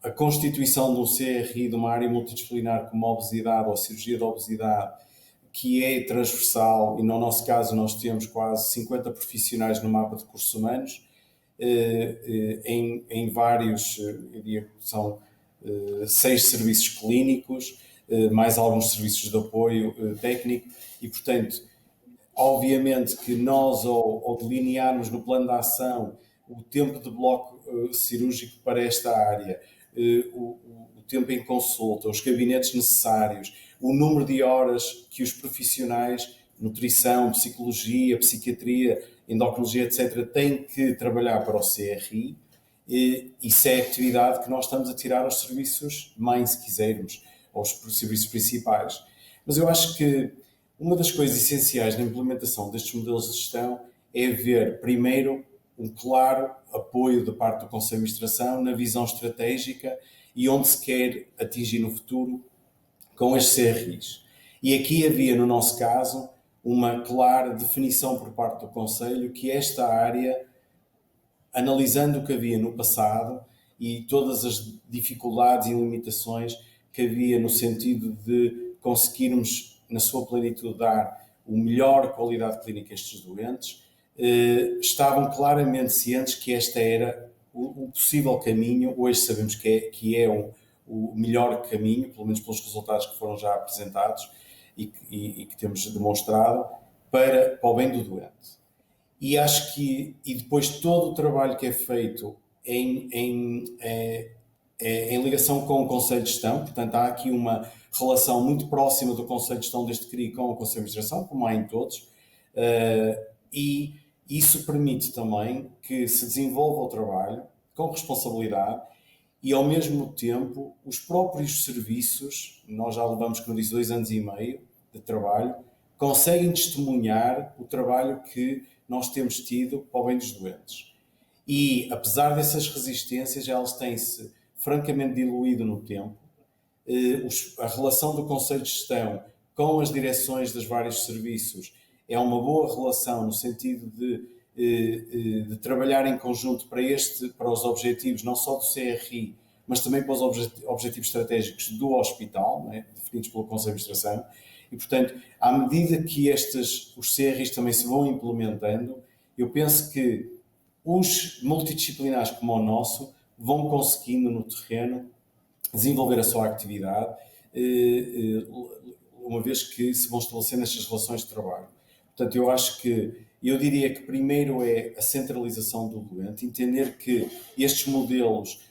a constituição de um CRI de uma área multidisciplinar como a obesidade ou a cirurgia da obesidade, que é transversal, e no nosso caso nós temos quase 50 profissionais no mapa de recursos humanos, em vários, eu diria que são 6 serviços clínicos, mais alguns serviços de apoio técnico, e portanto, obviamente que nós, ao delinearmos no plano de ação o tempo de bloco cirúrgico para esta área, o tempo em consulta, os gabinetes necessários, o número de horas que os profissionais, nutrição, psicologia, psiquiatria, endocrinologia, etc., têm que trabalhar para o CRI, isso é a atividade que nós estamos a tirar aos serviços mãe, se quisermos, aos serviços principais. Mas eu acho que uma das coisas essenciais na implementação destes modelos de gestão é haver, primeiro, um claro apoio da parte do Conselho de Administração na visão estratégica e onde se quer atingir no futuro com estes CRIs. E aqui havia, no nosso caso, uma clara definição por parte do Conselho que esta área, analisando o que havia no passado e todas as dificuldades e limitações que havia no sentido de conseguirmos, na sua plenitude, dar o melhor qualidade clínica a estes doentes, estavam claramente cientes que este era o possível caminho. Hoje sabemos que é o melhor caminho, pelo menos pelos resultados que foram já apresentados e que temos demonstrado, para o bem do doente. E acho que, e depois todo o trabalho que é feito em ligação com o Conselho de Gestão, portanto há aqui uma relação muito próxima do Conselho de Gestão deste CRI com o Conselho de Administração, como há em todos, e isso permite também que se desenvolva o trabalho com responsabilidade e, ao mesmo tempo, os próprios serviços, nós já levamos, como disse, 2 anos e meio de trabalho, conseguem testemunhar o trabalho que nós temos tido para o bem dos doentes. E, apesar dessas resistências, elas têm-se francamente diluído no tempo. A relação do Conselho de Gestão com as direções dos vários serviços é uma boa relação no sentido de trabalhar em conjunto para os objetivos, não só do CRI, mas também para os objetivos estratégicos do hospital, né, definidos pelo Conselho de Administração. E, portanto, à medida que os CRIs também se vão implementando, eu penso que os multidisciplinares como o nosso vão conseguindo no terreno desenvolver a sua atividade, uma vez que se vão estabelecendo estas relações de trabalho. Portanto, eu acho que Eu diria que primeiro é a centralização do doente, entender que estes modelos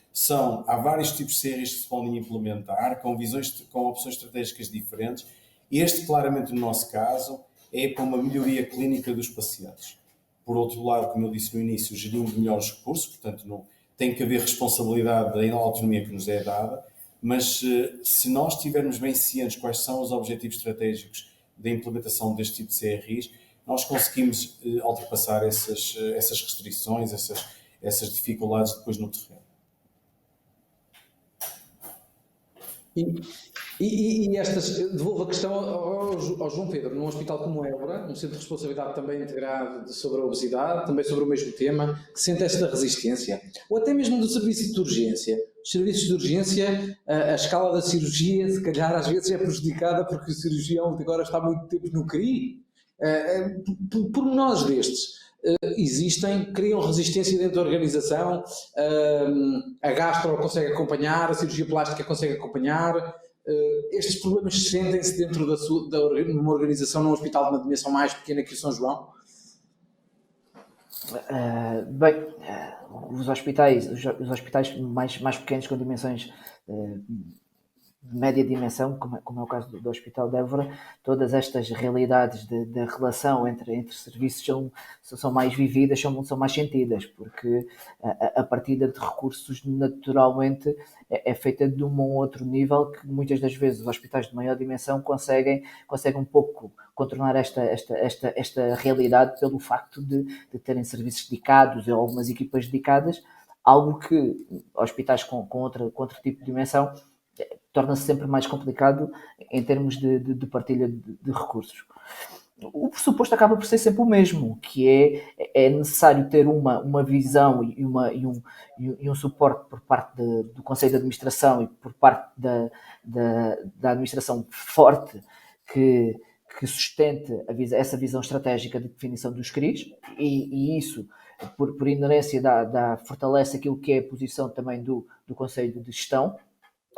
há vários tipos de CRIs que se podem implementar, com opções estratégicas diferentes. Este, claramente, no nosso caso, é para uma melhoria clínica dos pacientes. Por outro lado, como eu disse no início, gerindo melhor os recursos, portanto, não, tem que haver responsabilidade da autonomia que nos é dada, mas se nós estivermos bem cientes quais são os objetivos estratégicos da implementação deste tipo de CRIs, nós conseguimos ultrapassar essas restrições, essas dificuldades depois no terreno. E devolvo a questão ao João Pedro, num hospital como Évora, um centro de responsabilidade também integrado sobre a obesidade, também sobre o mesmo tema, que sente esta resistência, ou até mesmo do serviço de urgência. Os serviços de urgência, a escala da cirurgia, se calhar às vezes é prejudicada porque o cirurgião agora está muito tempo no CRI. Pormenores destes criam resistência dentro da organização, a gastro consegue acompanhar, a cirurgia plástica consegue acompanhar. Estes problemas sentem-se dentro de uma organização, num hospital de uma dimensão mais pequena que o São João? Os hospitais mais pequenos, com dimensões de média dimensão, como é o caso do Hospital de Évora, todas estas realidades da relação entre serviços são mais vividas, são mais sentidas, porque a partida de recursos naturalmente é feita de um ou outro nível que muitas das vezes os hospitais de maior dimensão conseguem um pouco contornar esta realidade pelo facto de terem serviços dedicados ou algumas equipas dedicadas, algo que hospitais com outro tipo de dimensão torna-se sempre mais complicado em termos de partilha de recursos. O pressuposto acaba por ser sempre o mesmo, que é necessário ter uma visão e um suporte por parte do Conselho de Administração e por parte da administração forte que sustente essa visão estratégica de definição dos CRIs, e isso, por inerência, fortalece aquilo que é a posição também do Conselho de Gestão,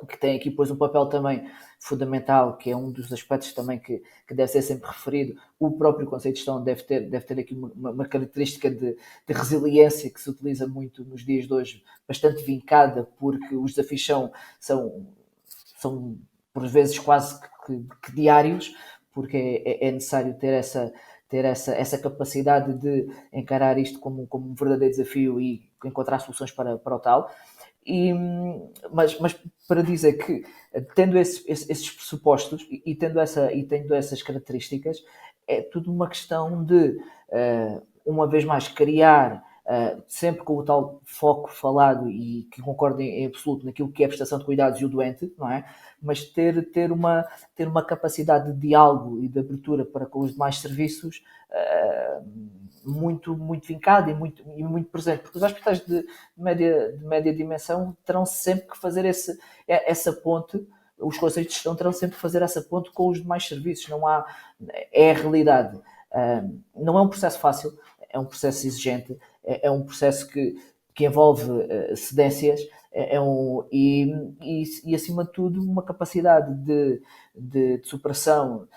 que tem aqui, pois, um papel também fundamental, que é um dos aspectos também que deve ser sempre referido. O próprio Conselho de Gestão deve ter aqui uma característica de resiliência que se utiliza muito nos dias de hoje, bastante vincada, porque os desafios são por vezes quase que diários, porque é necessário ter essa capacidade de encarar isto como um verdadeiro desafio e encontrar soluções para o tal. Mas para dizer que, tendo esses pressupostos e tendo essas características, é tudo uma questão de, uma vez mais, criar, sempre com o tal foco falado e que concordo em absoluto naquilo que é a prestação de cuidados e o doente, não é? Mas ter uma capacidade de diálogo e de abertura para com os demais serviços muito, muito vincada e muito presente, porque os hospitais de média dimensão terão sempre que fazer essa ponte, os conselhos de gestão terão sempre que fazer essa ponte com os demais serviços, é a realidade. Não é um processo fácil, é um processo exigente, é um processo que envolve cedências, e acima de tudo uma capacidade de superação,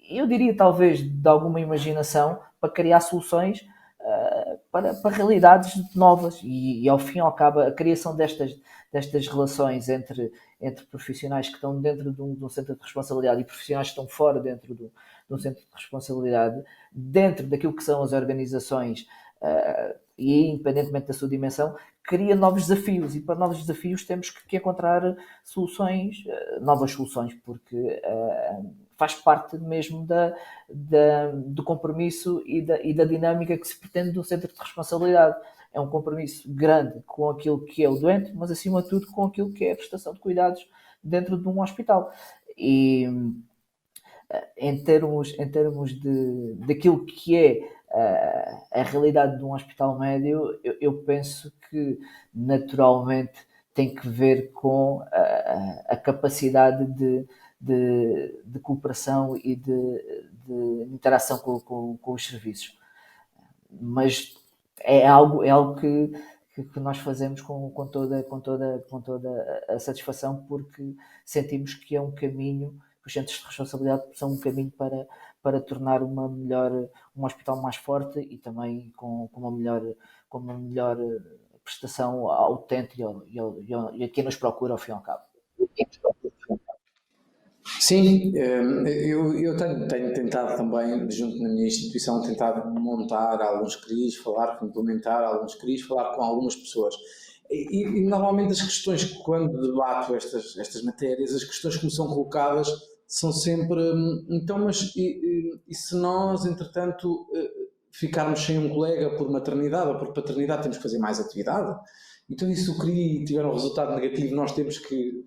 eu diria talvez de alguma imaginação, para criar soluções para realidades novas, e ao fim e ao cabo a criação destas relações entre profissionais que estão dentro de um centro de responsabilidade e profissionais que estão fora dentro de um centro de responsabilidade, dentro daquilo que são as organizações, e independentemente da sua dimensão, cria novos desafios, e para novos desafios temos que encontrar novas soluções, porque faz parte mesmo do compromisso e da dinâmica que se pretende de um centro de responsabilidade. É um compromisso grande com aquilo que é o doente, mas acima de tudo com aquilo que é a prestação de cuidados dentro de um hospital. E em termos daquilo que é a realidade de um hospital médio, eu penso que naturalmente tem que ver com a capacidade de cooperação e de interação com os serviços. Mas é algo que nós fazemos com toda a satisfação, porque sentimos que é um caminho que os centros de responsabilidade são um caminho para tornar um hospital mais forte e também com uma melhor prestação ao utente e a quem nos procura ao fim e ao cabo. Sim, eu tenho tentado também, junto na minha instituição, tentado montar alguns CRIs, implementar alguns CRIs, falar com algumas pessoas. E normalmente as questões, quando debato estas matérias, as questões que me são colocadas são sempre, então, mas e se nós, entretanto, ficarmos sem um colega por maternidade ou por paternidade, temos que fazer mais atividade? Então, e se o CRI tiver um resultado negativo, nós temos que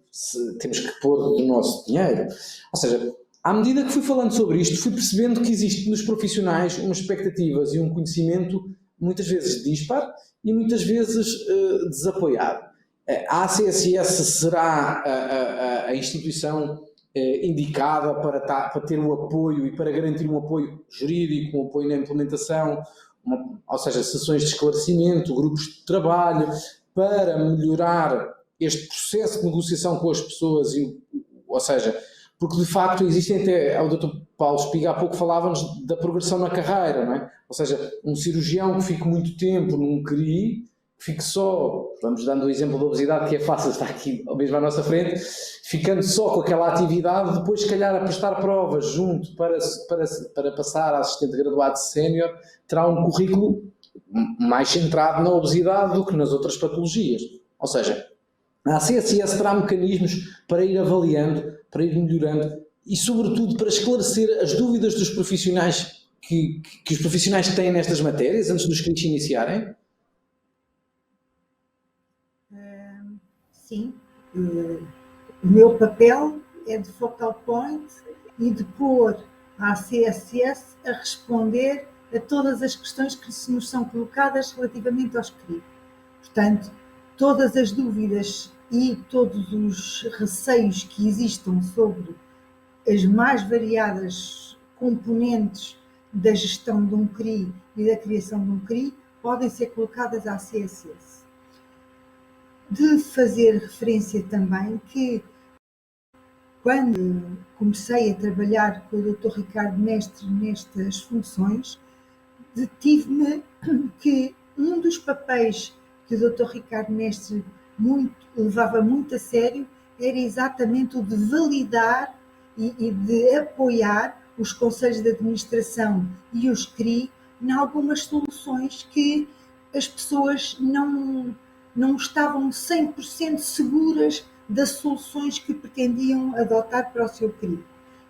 pôr do nosso dinheiro? Ou seja, à medida que fui falando sobre isto, fui percebendo que existe nos profissionais umas expectativas e um conhecimento muitas vezes dispar e muitas vezes desapoiado. A ACSS será a instituição indicada para ter um apoio e para garantir um apoio jurídico, um apoio na implementação, ou seja, sessões de esclarecimento, grupos de trabalho, para melhorar este processo de negociação com as pessoas, ou seja, porque de facto existem até, o Dr. Paulo Espiga há pouco falava-nos da progressão na carreira, não é? Ou seja, um cirurgião que fique muito tempo num CRI, que fique só, vamos dando o exemplo da obesidade, que é fácil, está aqui mesmo à nossa frente, ficando só com aquela atividade, depois se calhar a prestar provas junto para passar a assistente graduado sénior, terá um currículo mais centrado na obesidade do que nas outras patologias. Ou seja, a ACSS terá mecanismos para ir avaliando, para ir melhorando e, sobretudo, para esclarecer as dúvidas dos profissionais que os profissionais têm nestas matérias antes dos CRIs iniciarem? Sim. O meu papel é de focal point e de pôr a ACSS a responder a todas as questões que nos são colocadas relativamente aos CRI. Portanto, todas as dúvidas e todos os receios que existam sobre as mais variadas componentes da gestão de um CRI e da criação de um CRI podem ser colocadas à ACSS. De fazer referência também que quando comecei a trabalhar com o Dr. Ricardo Mestre nestas funções, detive-me que um dos papéis que o Dr. Ricardo Mestre levava muito a sério era exatamente o de validar e de apoiar os conselhos de administração e os CRI em algumas soluções que as pessoas não estavam 100% seguras das soluções que pretendiam adotar para o seu CRI.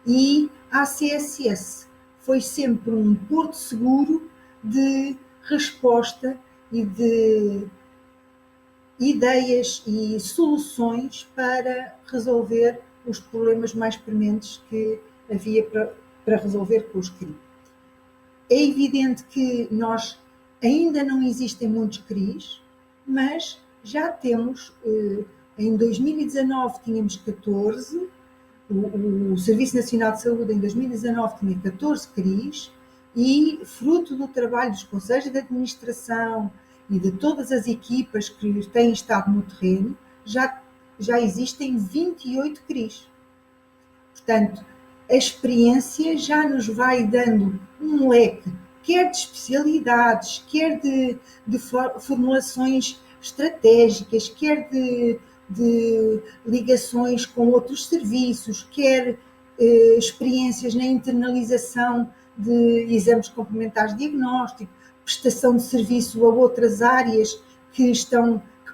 E a ACSS foi sempre um porto seguro de resposta e de ideias e soluções para resolver os problemas mais prementes que havia para resolver com os CRI. É evidente que ainda não existem muitos CRIs, mas já temos, em 2019 tínhamos 14, o Serviço Nacional de Saúde em 2019 tinha 14 CRIs e, fruto do trabalho dos conselhos de administração e de todas as equipas que têm estado no terreno, já existem 28 CRIs. Portanto, a experiência já nos vai dando um leque, quer de especialidades, quer de formulações estratégicas, quer de ligações com outros serviços, quer experiências na internalização de exames complementares de diagnóstico, prestação de serviço a outras áreas que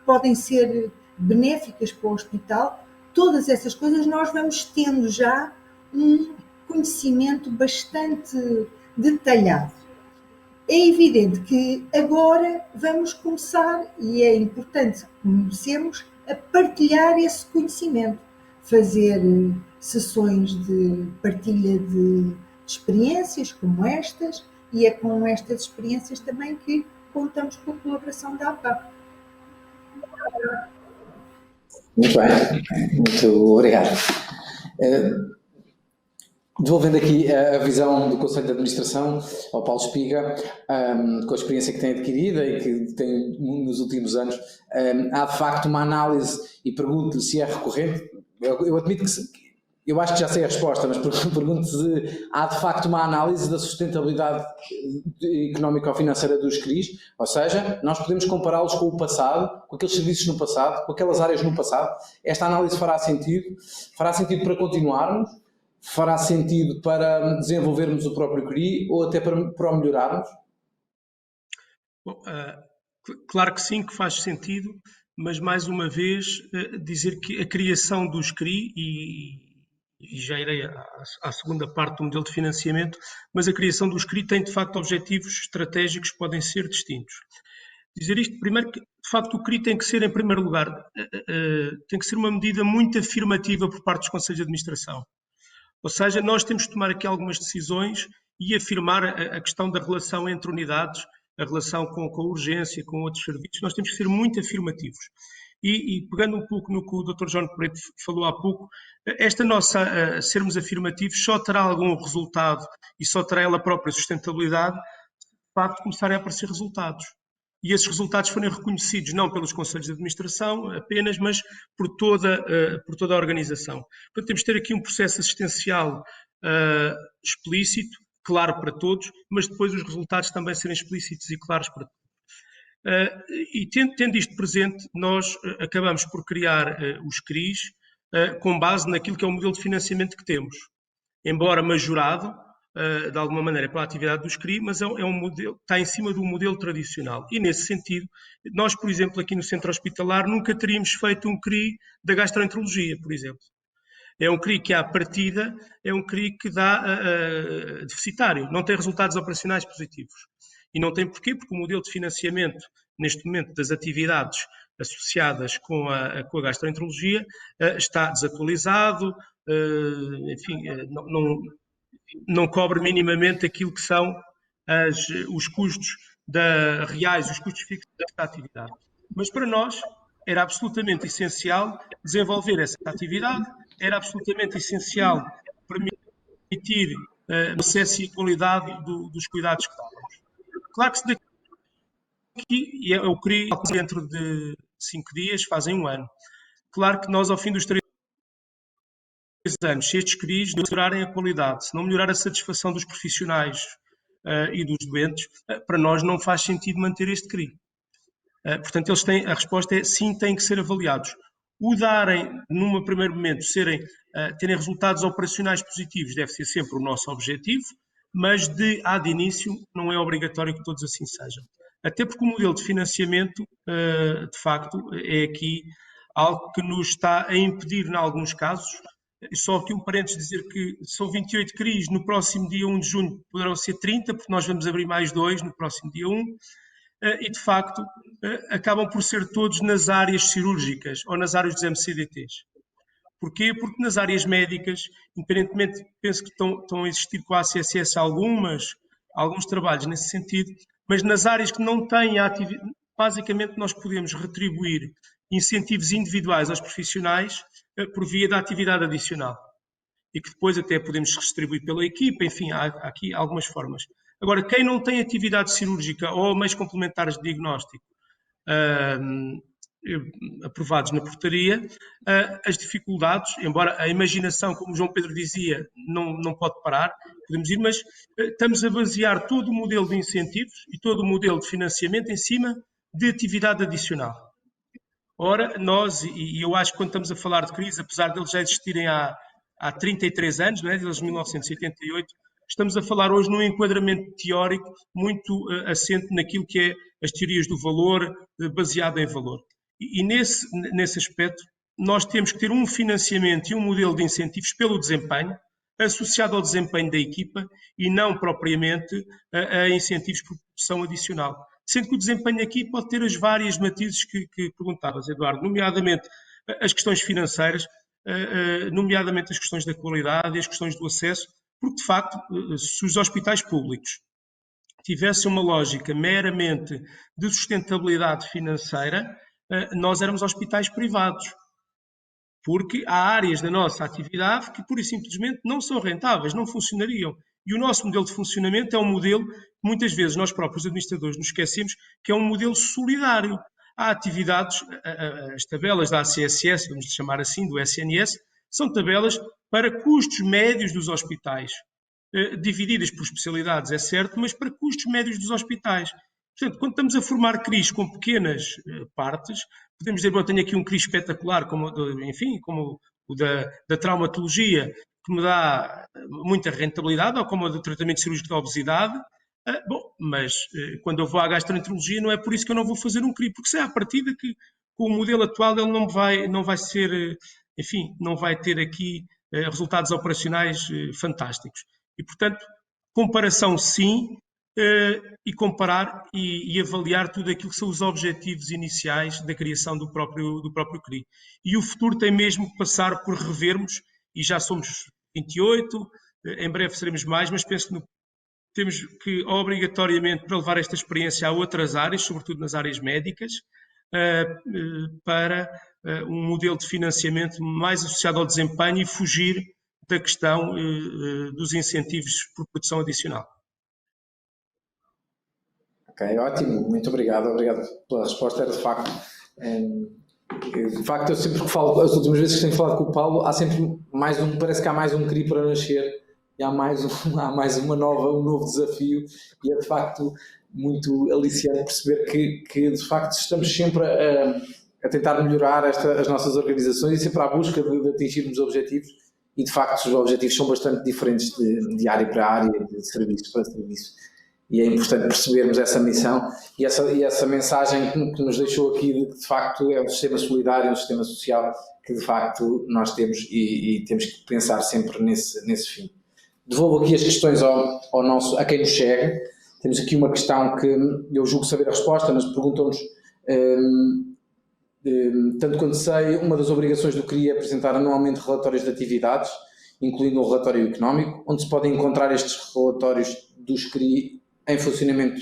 podem ser benéficas para o hospital. Todas essas coisas nós vamos tendo já um conhecimento bastante detalhado. É evidente que agora vamos começar, e é importante que comecemos a partilhar esse conhecimento, fazer sessões de partilha de experiências como estas, e é com estas experiências também que contamos com a colaboração da APA. Muito bem, muito obrigado. Devolvendo aqui a visão do Conselho de Administração ao Paulo Espiga, com a experiência que tem adquirida e que tem nos últimos anos, há de facto uma análise, e pergunto-lhe se é recorrente. Eu admito Eu acho que já sei a resposta, mas pergunto se há de facto uma análise da sustentabilidade económico-financeira dos CRIs, ou seja, nós podemos compará-los com o passado, com aqueles serviços no passado, com aquelas áreas no passado. Esta análise fará sentido para continuarmos, fará sentido para desenvolvermos o próprio CRI ou até para o melhorarmos? Bom, claro que sim, que faz sentido, mas mais uma vez dizer que a criação dos CRI, e já irei à segunda parte do modelo de financiamento, mas a criação dos CRI tem de facto objetivos estratégicos que podem ser distintos. Dizer isto primeiro que de facto o CRI tem que ser em primeiro lugar, tem que ser uma medida muito afirmativa por parte dos conselhos de administração. Ou seja, nós temos de tomar aqui algumas decisões e afirmar a questão da relação entre unidades, a relação com a urgência, com outros serviços. Nós temos que ser muito afirmativos. E pegando um pouco no que o Dr. João Pereira falou há pouco, esta nossa sermos afirmativos só terá algum resultado e só terá ela própria sustentabilidade se de facto começarem a aparecer resultados. E esses resultados forem reconhecidos não pelos conselhos de administração apenas, mas por toda a organização. Portanto, temos de ter aqui um processo assistencial explícito, claro para todos, mas depois os resultados também serem explícitos e claros para todos. E tendo isto presente, nós acabamos por criar os CRIs com base naquilo que é o modelo de financiamento que temos. Embora majorado, de alguma maneira, pela atividade dos CRI, mas é um modelo, está em cima do modelo tradicional. E, nesse sentido, nós, por exemplo, aqui no Centro Hospitalar, nunca teríamos feito um CRI da gastroenterologia, por exemplo. É um CRI que, à partida, é um CRI que dá deficitário, não tem resultados operacionais positivos. E não tem porquê, porque o modelo de financiamento, neste momento, das atividades associadas com a gastroenterologia está desatualizado, enfim, não cobre minimamente aquilo que são os custos reais, os custos fixos desta atividade. Mas para nós era absolutamente essencial desenvolver essa atividade, era absolutamente essencial permitir o acesso e a qualidade dos cuidados que dávamos. Claro que se daqui, e eu queria dentro de 5 dias, fazem 1 ano. Claro que nós, ao fim dos 3 anos, se estes CRIs não melhorarem a qualidade, se não melhorar a satisfação dos profissionais e dos doentes, para nós não faz sentido manter este CRI. Portanto, a resposta é sim, têm que ser avaliados. O darem, num primeiro momento, terem resultados operacionais positivos deve ser sempre o nosso objetivo, mas de início não é obrigatório que todos assim sejam. Até porque o modelo de financiamento, de facto, é aqui algo que nos está a impedir, em alguns casos. Só aqui um parênteses dizer que são 28 CRIs, no próximo dia 1 de junho poderão ser 30, porque nós vamos abrir mais 2 no próximo dia 1, e de facto acabam por ser todos nas áreas cirúrgicas ou nas áreas dos MCDTs. Porquê? Porque nas áreas médicas, independentemente, penso que estão a existir com a ACSS alguns trabalhos nesse sentido, mas nas áreas que não têm atividade, basicamente nós podemos retribuir incentivos individuais aos profissionais por via da atividade adicional e que depois até podemos distribuir pela equipa, enfim, há aqui algumas formas. Agora, quem não tem atividade cirúrgica ou meios complementares de diagnóstico aprovados na portaria, as dificuldades, embora a imaginação, como o João Pedro dizia, não pode parar, podemos ir, mas estamos a basear todo o modelo de incentivos e todo o modelo de financiamento em cima de atividade adicional. Ora, nós, e eu acho que quando estamos a falar de crise, apesar deles já existirem há 33 anos, não é? Desde 1988, estamos a falar hoje num enquadramento teórico muito assente naquilo que é as teorias do valor, baseado em valor. E nesse aspecto, nós temos que ter um financiamento e um modelo de incentivos pelo desempenho, associado ao desempenho da equipa e não propriamente a incentivos por produção adicional. Sendo que o desempenho aqui pode ter as várias matizes que perguntavas, Eduardo, nomeadamente as questões financeiras, nomeadamente as questões da qualidade e as questões do acesso, porque, de facto, se os hospitais públicos tivessem uma lógica meramente de sustentabilidade financeira, nós éramos hospitais privados, porque há áreas da nossa atividade que, pura e simplesmente, não são rentáveis, não funcionariam. E o nosso modelo de funcionamento é um modelo que, muitas vezes, nós próprios administradores nos esquecemos, que é um modelo solidário. Há atividades, as tabelas da ACSS, vamos chamar assim, do SNS, são tabelas para custos médios dos hospitais, divididas por especialidades, é certo, mas para custos médios dos hospitais. Portanto, quando estamos a formar CRIs com pequenas partes, podemos dizer, bom, tenho aqui um CRI espetacular, como o da traumatologia, que me dá muita rentabilidade, ou como o do tratamento cirúrgico da obesidade. Mas quando eu vou à gastroenterologia, não é por isso que eu não vou fazer um CRI, porque sei à partida que com o modelo atual ele não vai ser, enfim, não vai ter aqui resultados operacionais fantásticos. E, portanto, comparação sim, e comparar e avaliar tudo aquilo que são os objetivos iniciais da criação do próprio CRI. E o futuro tem mesmo que passar por revermos, e já somos 28, em breve seremos mais, mas penso que temos que, obrigatoriamente, para levar esta experiência a outras áreas, sobretudo nas áreas médicas, para um modelo de financiamento mais associado ao desempenho e fugir da questão dos incentivos por produção adicional. Ok, ótimo, muito obrigado pela resposta. Era de facto, eu sempre que falo, as últimas vezes que tenho falado com o Paulo, há sempre parece que há mais um CRI para nascer, e há mais um novo desafio, e é de facto muito aliciante perceber que de facto estamos sempre a tentar melhorar as nossas organizações e sempre à busca de atingirmos objetivos, e de facto os objetivos são bastante diferentes de área para área, de serviço para serviço. E é importante percebermos essa missão e essa mensagem que nos deixou aqui de facto é um sistema solidário, um sistema social que de facto nós temos e temos que pensar sempre nesse fim. Devolvo aqui as questões a quem nos chega. Temos aqui uma questão que eu julgo saber a resposta, mas perguntam-nos, tanto quanto sei, uma das obrigações do CRI é apresentar anualmente relatórios de atividades, incluindo um relatório económico, onde se podem encontrar estes relatórios dos CRI em funcionamento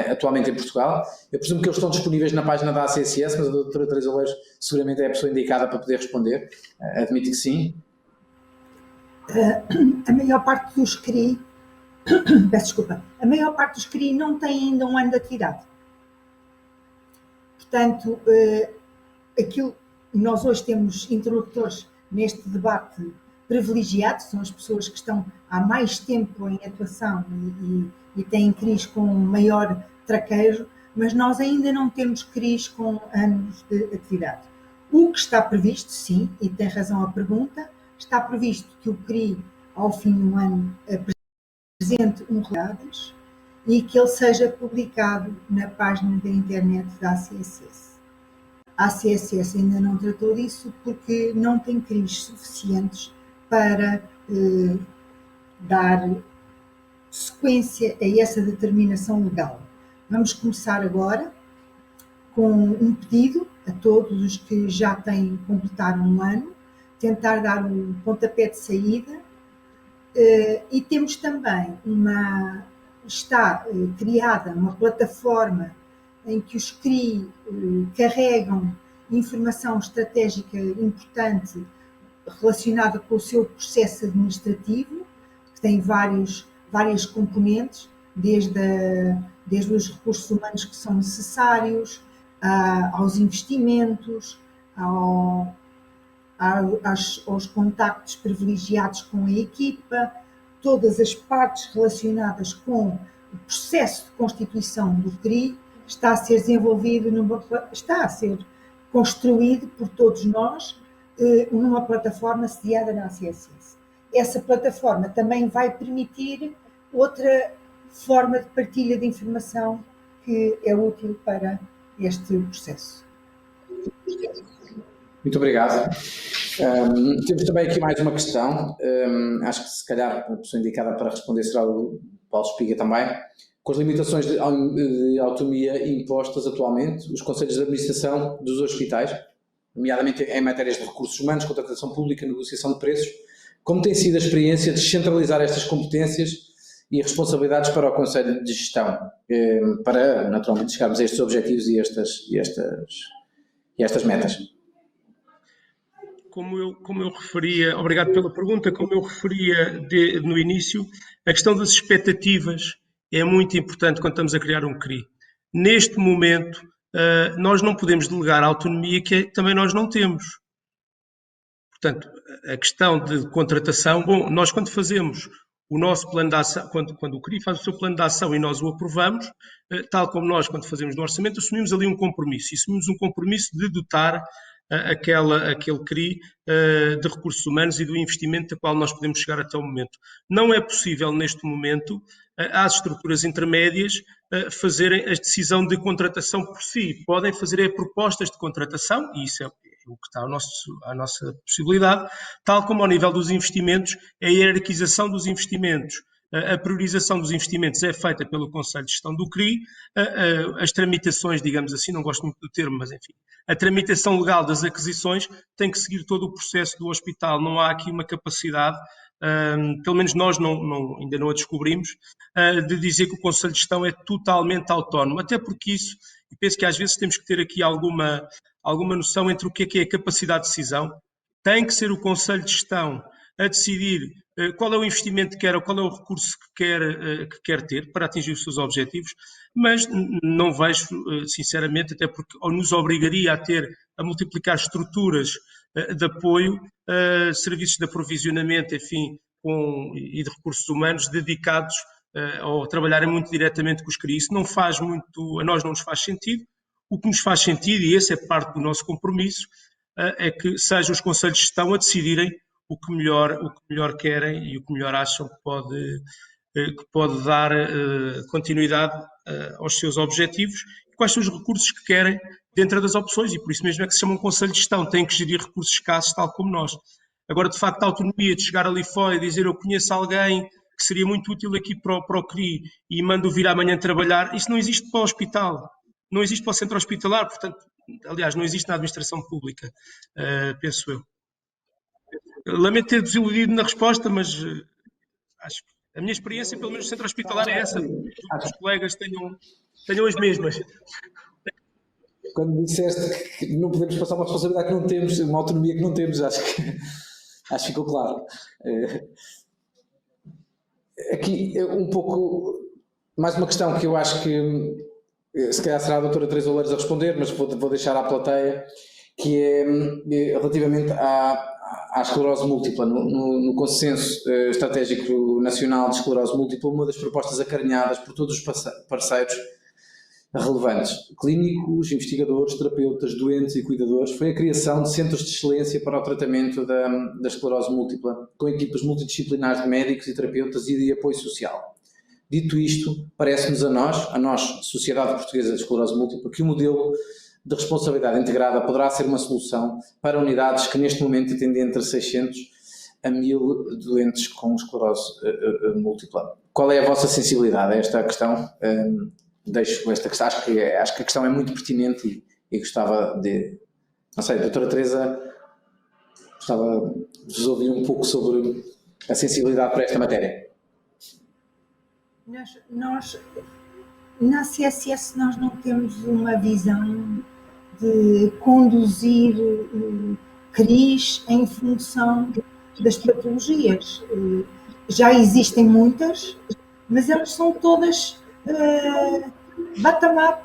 atualmente em Portugal. Eu presumo que eles estão disponíveis na página da ACSS, mas a doutora Teresa Oleiros seguramente é a pessoa indicada para poder responder. Admito que sim. A maior parte dos CRI, a maior parte dos CRI não tem ainda um ano de atividade. Portanto, nós hoje temos interlocutores neste debate privilegiados, são as pessoas que estão há mais tempo em atuação e têm CRIs com maior traquejo, mas nós ainda não temos CRIs com anos de atividade. O que está previsto, sim, e tem razão a pergunta, está previsto que o CRI, ao fim do ano, apresente relatórios e que ele seja publicado na página da internet da ACSS. A ACSS ainda não tratou disso porque não tem CRIs suficientes para dar sequência a essa determinação legal. Vamos começar agora com um pedido a todos os que já completaram um ano, tentar dar um pontapé de saída, e temos também está criada uma plataforma em que os CRI carregam informação estratégica importante relacionada com o seu processo administrativo, que tem várias componentes, desde os recursos humanos que são necessários, aos investimentos, aos contactos privilegiados com a equipa, todas as partes relacionadas com o processo de constituição do CRI está a ser desenvolvido, está a ser construído por todos nós numa plataforma sediada na ACSS. Essa plataforma também vai permitir outra forma de partilha de informação que é útil para este processo. Muito obrigado. Temos também aqui mais uma questão, acho que se calhar a pessoa indicada para responder será o Paulo Espiga também. Com as limitações de autonomia impostas atualmente, os conselhos de administração dos hospitais, nomeadamente em matérias de recursos humanos, contratação pública, negociação de preços, como tem sido a experiência de descentralizar estas competências e responsabilidades para o Conselho de Gestão, para naturalmente chegarmos a estes objetivos e estas metas? Como eu referia, obrigado pela pergunta, como eu referia no início, a questão das expectativas é muito importante quando estamos a criar um CRI. Neste momento, nós não podemos delegar a autonomia que também nós não temos. Portanto, a questão de contratação, bom, nós quando fazemos o nosso plano de ação, quando o CRI faz o seu plano de ação e nós o aprovamos, tal como nós quando fazemos no orçamento, assumimos ali um compromisso. E assumimos um compromisso de dotar aquele CRI de recursos humanos e do investimento a qual nós podemos chegar até o momento. Não é possível, neste momento, às estruturas intermédias fazerem a decisão de contratação por si. Podem fazer propostas de contratação, e isso é o que está à nossa possibilidade, tal como ao nível dos investimentos, a hierarquização dos investimentos. A priorização dos investimentos é feita pelo Conselho de Gestão do CRI, as tramitações, digamos assim, não gosto muito do termo, mas enfim, a tramitação legal das aquisições tem que seguir todo o processo do hospital, não há aqui uma capacidade, pelo menos nós ainda não a descobrimos, de dizer que o Conselho de Gestão é totalmente autónomo, até porque isso, e penso que às vezes temos que ter aqui alguma noção entre o que é a capacidade de decisão. Tem que ser o Conselho de Gestão a decidir qual é o investimento que quer ou qual é o recurso que quer ter para atingir os seus objetivos, mas não vejo, sinceramente, até porque nos obrigaria a multiplicar estruturas de apoio, serviços de aprovisionamento, enfim, e de recursos humanos dedicados ou trabalharem muito diretamente com os CRI. Isso não faz muito, a nós não nos faz sentido. O que nos faz sentido, e esse é parte do nosso compromisso, é que sejam os conselhos de gestão a decidirem o que melhor querem e o que melhor acham que pode dar continuidade aos seus objetivos e quais são os recursos que querem dentro das opções, e por isso mesmo é que se chama um conselho de gestão, tem que gerir recursos escassos tal como nós. Agora, de facto, a autonomia de chegar ali fora e dizer eu conheço alguém que seria muito útil aqui para o CRI e mando-o vir amanhã trabalhar, isso não existe para o hospital, não existe para o centro hospitalar, portanto, aliás, não existe na administração pública, penso eu. Lamento ter desiludido na resposta, mas acho que a minha experiência, pelo menos no centro hospitalar, é essa. Os colegas tenham as mesmas. Quando disseste que não podemos passar uma responsabilidade que não temos, uma autonomia que não temos, acho que ficou claro. Aqui, um pouco, mais uma questão que eu acho que se calhar será a doutora Teresa Oleiros a responder, mas vou deixar à plateia, que é relativamente à esclerose múltipla. No Consenso Estratégico Nacional de Esclerose Múltipla, uma das propostas acarinhadas por todos os parceiros relevantes, clínicos, investigadores, terapeutas, doentes e cuidadores, foi a criação de centros de excelência para o tratamento da esclerose múltipla, com equipas multidisciplinares de médicos e terapeutas e de apoio social. Dito isto, parece-nos a nós, Sociedade Portuguesa de Esclerose Múltipla, que o modelo de responsabilidade integrada poderá ser uma solução para unidades que neste momento atendem entre 600 a 1000 doentes com esclerose múltipla. Qual é a vossa sensibilidade a esta questão? Deixo esta questão, acho que a questão é muito pertinente e gostava de, não sei, doutora Teresa, gostava de vos ouvir um pouco sobre a sensibilidade para esta matéria. Nós, na CSS, nós não temos uma visão de conduzir CRIs em função das patologias. Já existem muitas, mas elas são todas bottom-up,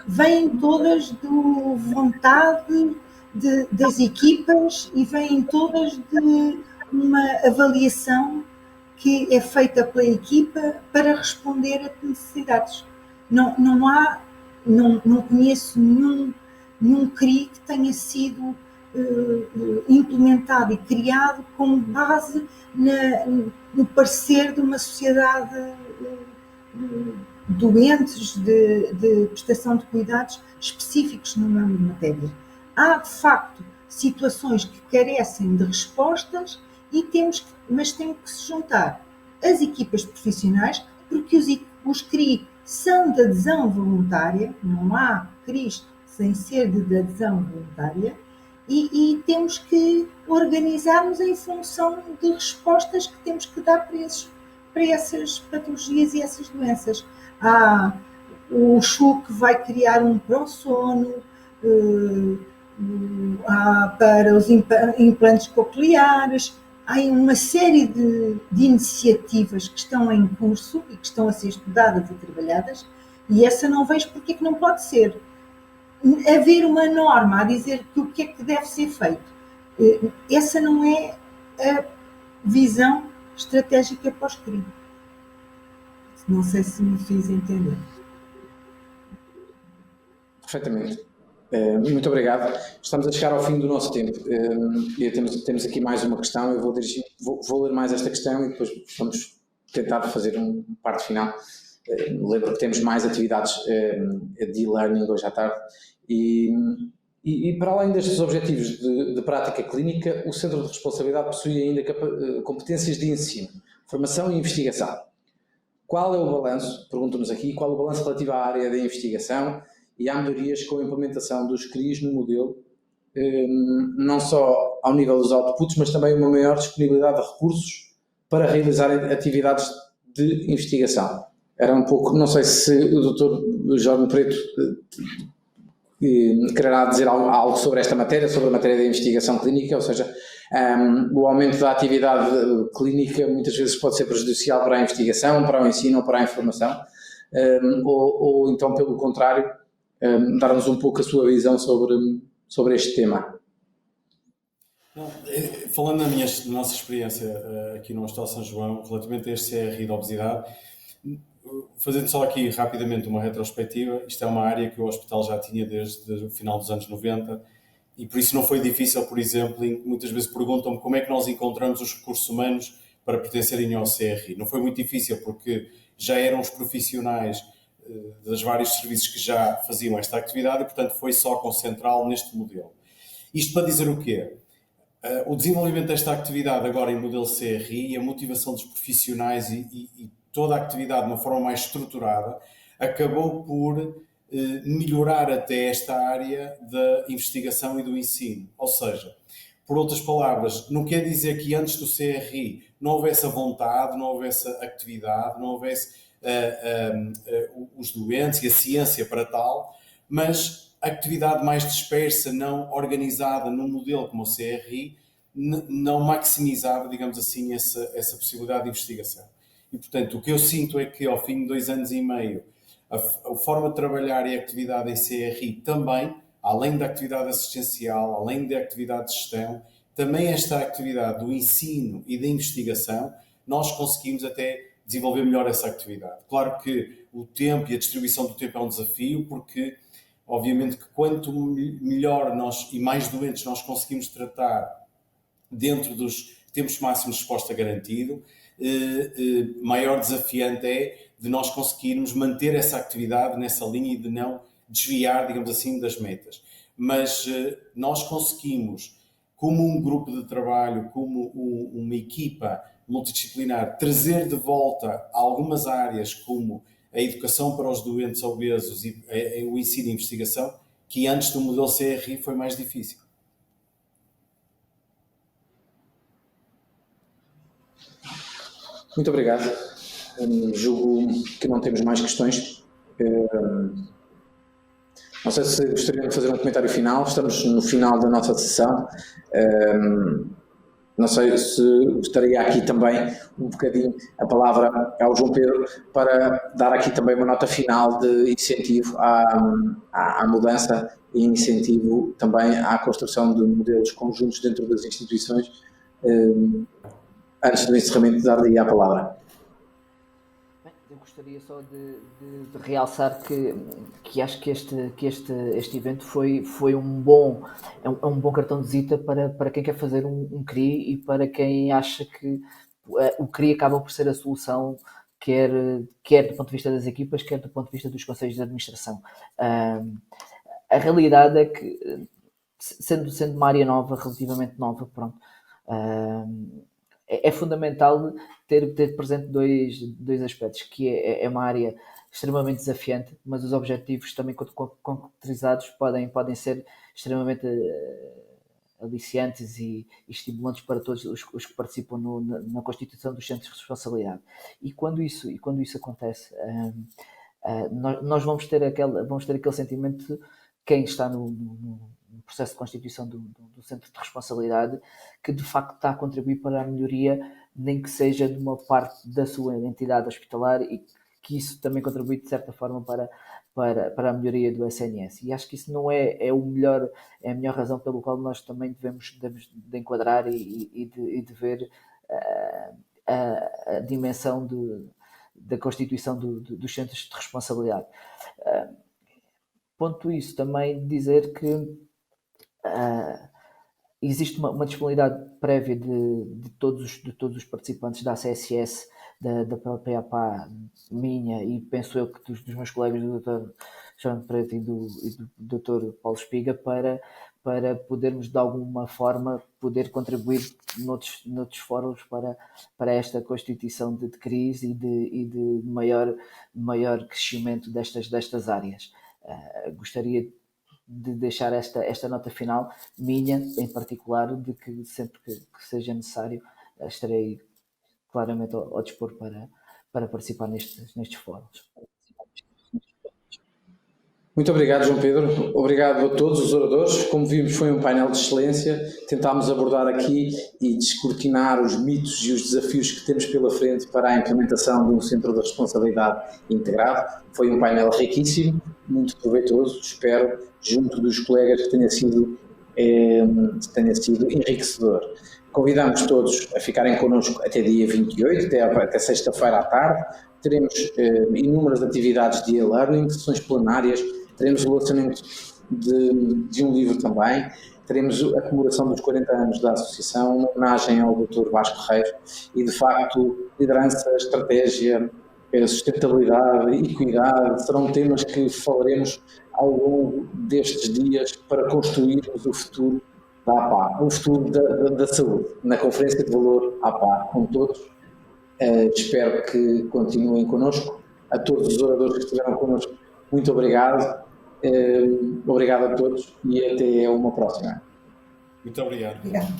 vêm todas de vontade das equipas e vêm todas de uma avaliação que é feita pela equipa para responder a necessidades. Não conheço nenhum CRI que tenha sido implementado e criado com base no parecer de uma sociedade doentes de prestação de cuidados específicos numa matéria. Há, de facto, situações que carecem de respostas mas temos que se juntar as equipas profissionais, porque os CRI são de adesão voluntária, não há CRIs sem ser de adesão voluntária, e temos que organizar-nos em função de respostas que temos que dar para essas patologias e essas doenças. Há o CHUC vai criar um para o sono, há para os implantes cocleares. Há uma série de iniciativas que estão em curso e que estão a ser estudadas e trabalhadas, e essa não vejo porque é que não pode ser. Haver uma norma a dizer que o que é que deve ser feito Essa não é a visão estratégica para os CRI. Não sei se me fiz entender. Perfeitamente. Muito obrigado. Estamos a chegar ao fim do nosso tempo. E temos aqui mais uma questão. Eu vou ler mais esta questão e depois vamos tentar fazer um parte final. Lembro que temos mais atividades de e-learning hoje à tarde. E para além destes objetivos de prática clínica, o Centro de Responsabilidade possui ainda competências de ensino, formação e investigação. Qual é o balanço, pergunto-nos aqui, qual é o balanço relativo à área da investigação e há melhorias com a implementação dos CRIs no modelo, não só ao nível dos outputs, mas também uma maior disponibilidade de recursos para realizar atividades de investigação. Era um pouco, não sei se o Dr. Jorge Preto quererá dizer algo sobre esta matéria, sobre a matéria da investigação clínica, ou seja, o aumento da atividade clínica muitas vezes pode ser prejudicial para a investigação, para o ensino ou para a informação, ou então, pelo contrário, dar-nos um pouco a sua visão sobre este tema. Falando na nossa experiência aqui no Hospital São João, relativamente a este CRI de obesidade, fazendo só aqui rapidamente uma retrospectiva, isto é uma área que o hospital já tinha desde o final dos anos 90 e por isso não foi difícil, por exemplo, muitas vezes perguntam-me como é que nós encontramos os recursos humanos para pertencerem ao CRI. Não foi muito difícil porque já eram os profissionais dos vários serviços que já faziam esta atividade e, portanto, foi só com central neste modelo. Isto para dizer o quê? O desenvolvimento desta atividade agora em modelo CRI e a motivação dos profissionais e toda a atividade de uma forma mais estruturada acabou por melhorar até esta área da investigação e do ensino. Ou seja, por outras palavras, não quer dizer que antes do CRI não houvesse a vontade, não houvesse a atividade, não houvesse os doentes e a ciência para tal, mas a atividade mais dispersa, não organizada num modelo como o CRI, não maximizava, digamos assim, essa possibilidade de investigação. E, portanto, o que eu sinto é que, ao fim de 2 anos e meio, a forma de trabalhar e a atividade em CRI também, além da atividade assistencial, além da atividade de gestão, também esta atividade do ensino e da investigação, nós conseguimos até desenvolver melhor essa atividade. Claro que o tempo e a distribuição do tempo é um desafio, porque, obviamente, que quanto melhor nós e mais doentes nós conseguimos tratar dentro dos tempos máximos de resposta garantido, maior desafiante é de nós conseguirmos manter essa atividade nessa linha e de não desviar, digamos assim, das metas. Mas nós conseguimos, como um grupo de trabalho, como uma equipa multidisciplinar, trazer de volta algumas áreas como a educação para os doentes obesos e o ensino e a investigação, que antes do modelo CRI foi mais difícil. Muito obrigado. Julgo que não temos mais questões. Não sei se gostariam de fazer um comentário final. Estamos no final da nossa sessão. Não sei se gostaria aqui também um bocadinho a palavra ao João Pedro para dar aqui também uma nota final de incentivo à mudança e incentivo também à construção de modelos conjuntos dentro das instituições. Antes do encerramento, dar-lhe a palavra. Bem, eu gostaria só de realçar que acho que este evento foi um bom cartão de visita para quem quer fazer um CRI e para quem acha que o CRI acaba por ser a solução, quer do ponto de vista das equipas, quer do ponto de vista dos conselhos de administração. A realidade é que, sendo uma área nova, relativamente nova, pronto, é fundamental ter presente dois aspectos, que é uma área extremamente desafiante, mas os objetivos também concretizados podem ser extremamente aliciantes e estimulantes para todos os que participam na constituição dos centros de responsabilidade. E quando isso acontece, nós vamos ter aquele sentimento, quem está no processo de constituição do centro de responsabilidade, que de facto está a contribuir para a melhoria, nem que seja de uma parte da sua entidade hospitalar, e que isso também contribui de certa forma para a melhoria do SNS. E acho que isso não é a melhor razão pelo qual nós também devemos de enquadrar e de ver a dimensão da constituição dos centros de responsabilidade. Ponto isso, também dizer que existe uma disponibilidade prévia de todos os participantes da ACSS, da própria APA, minha, e penso eu que dos meus colegas, do Dr. João Preto e do Dr. Paulo Espiga, para podermos de alguma forma poder contribuir noutros fóruns para esta constituição de crise e de maior crescimento destas áreas. Gostaria de deixar esta nota final, minha em particular, de que sempre que seja necessário estarei claramente ao dispor para participar nestes fóruns. Muito obrigado, João Pedro. Obrigado a todos os oradores. Como vimos, foi um painel de excelência. Tentámos abordar aqui e descortinar os mitos e os desafios que temos pela frente para a implementação de um centro de responsabilidade integrado. Foi um painel riquíssimo, muito proveitoso. Espero, junto dos colegas, que tenha sido enriquecedor. Convidamos todos a ficarem connosco até dia 28, até sexta-feira à tarde. Teremos inúmeras atividades de e-learning, sessões plenárias, teremos o lançamento de um livro também, teremos a comemoração dos 40 anos da Associação, uma homenagem ao Dr. Vasco Reis e, de facto, liderança, estratégia, sustentabilidade, equidade, serão temas que falaremos ao longo destes dias para construirmos o futuro da APA, o futuro da saúde, na Conferência de Valor APA, com todos. Espero que continuem connosco. A todos os oradores que estiveram connosco, muito obrigado. Obrigado a todos e até uma próxima. Muito obrigado. Obrigada.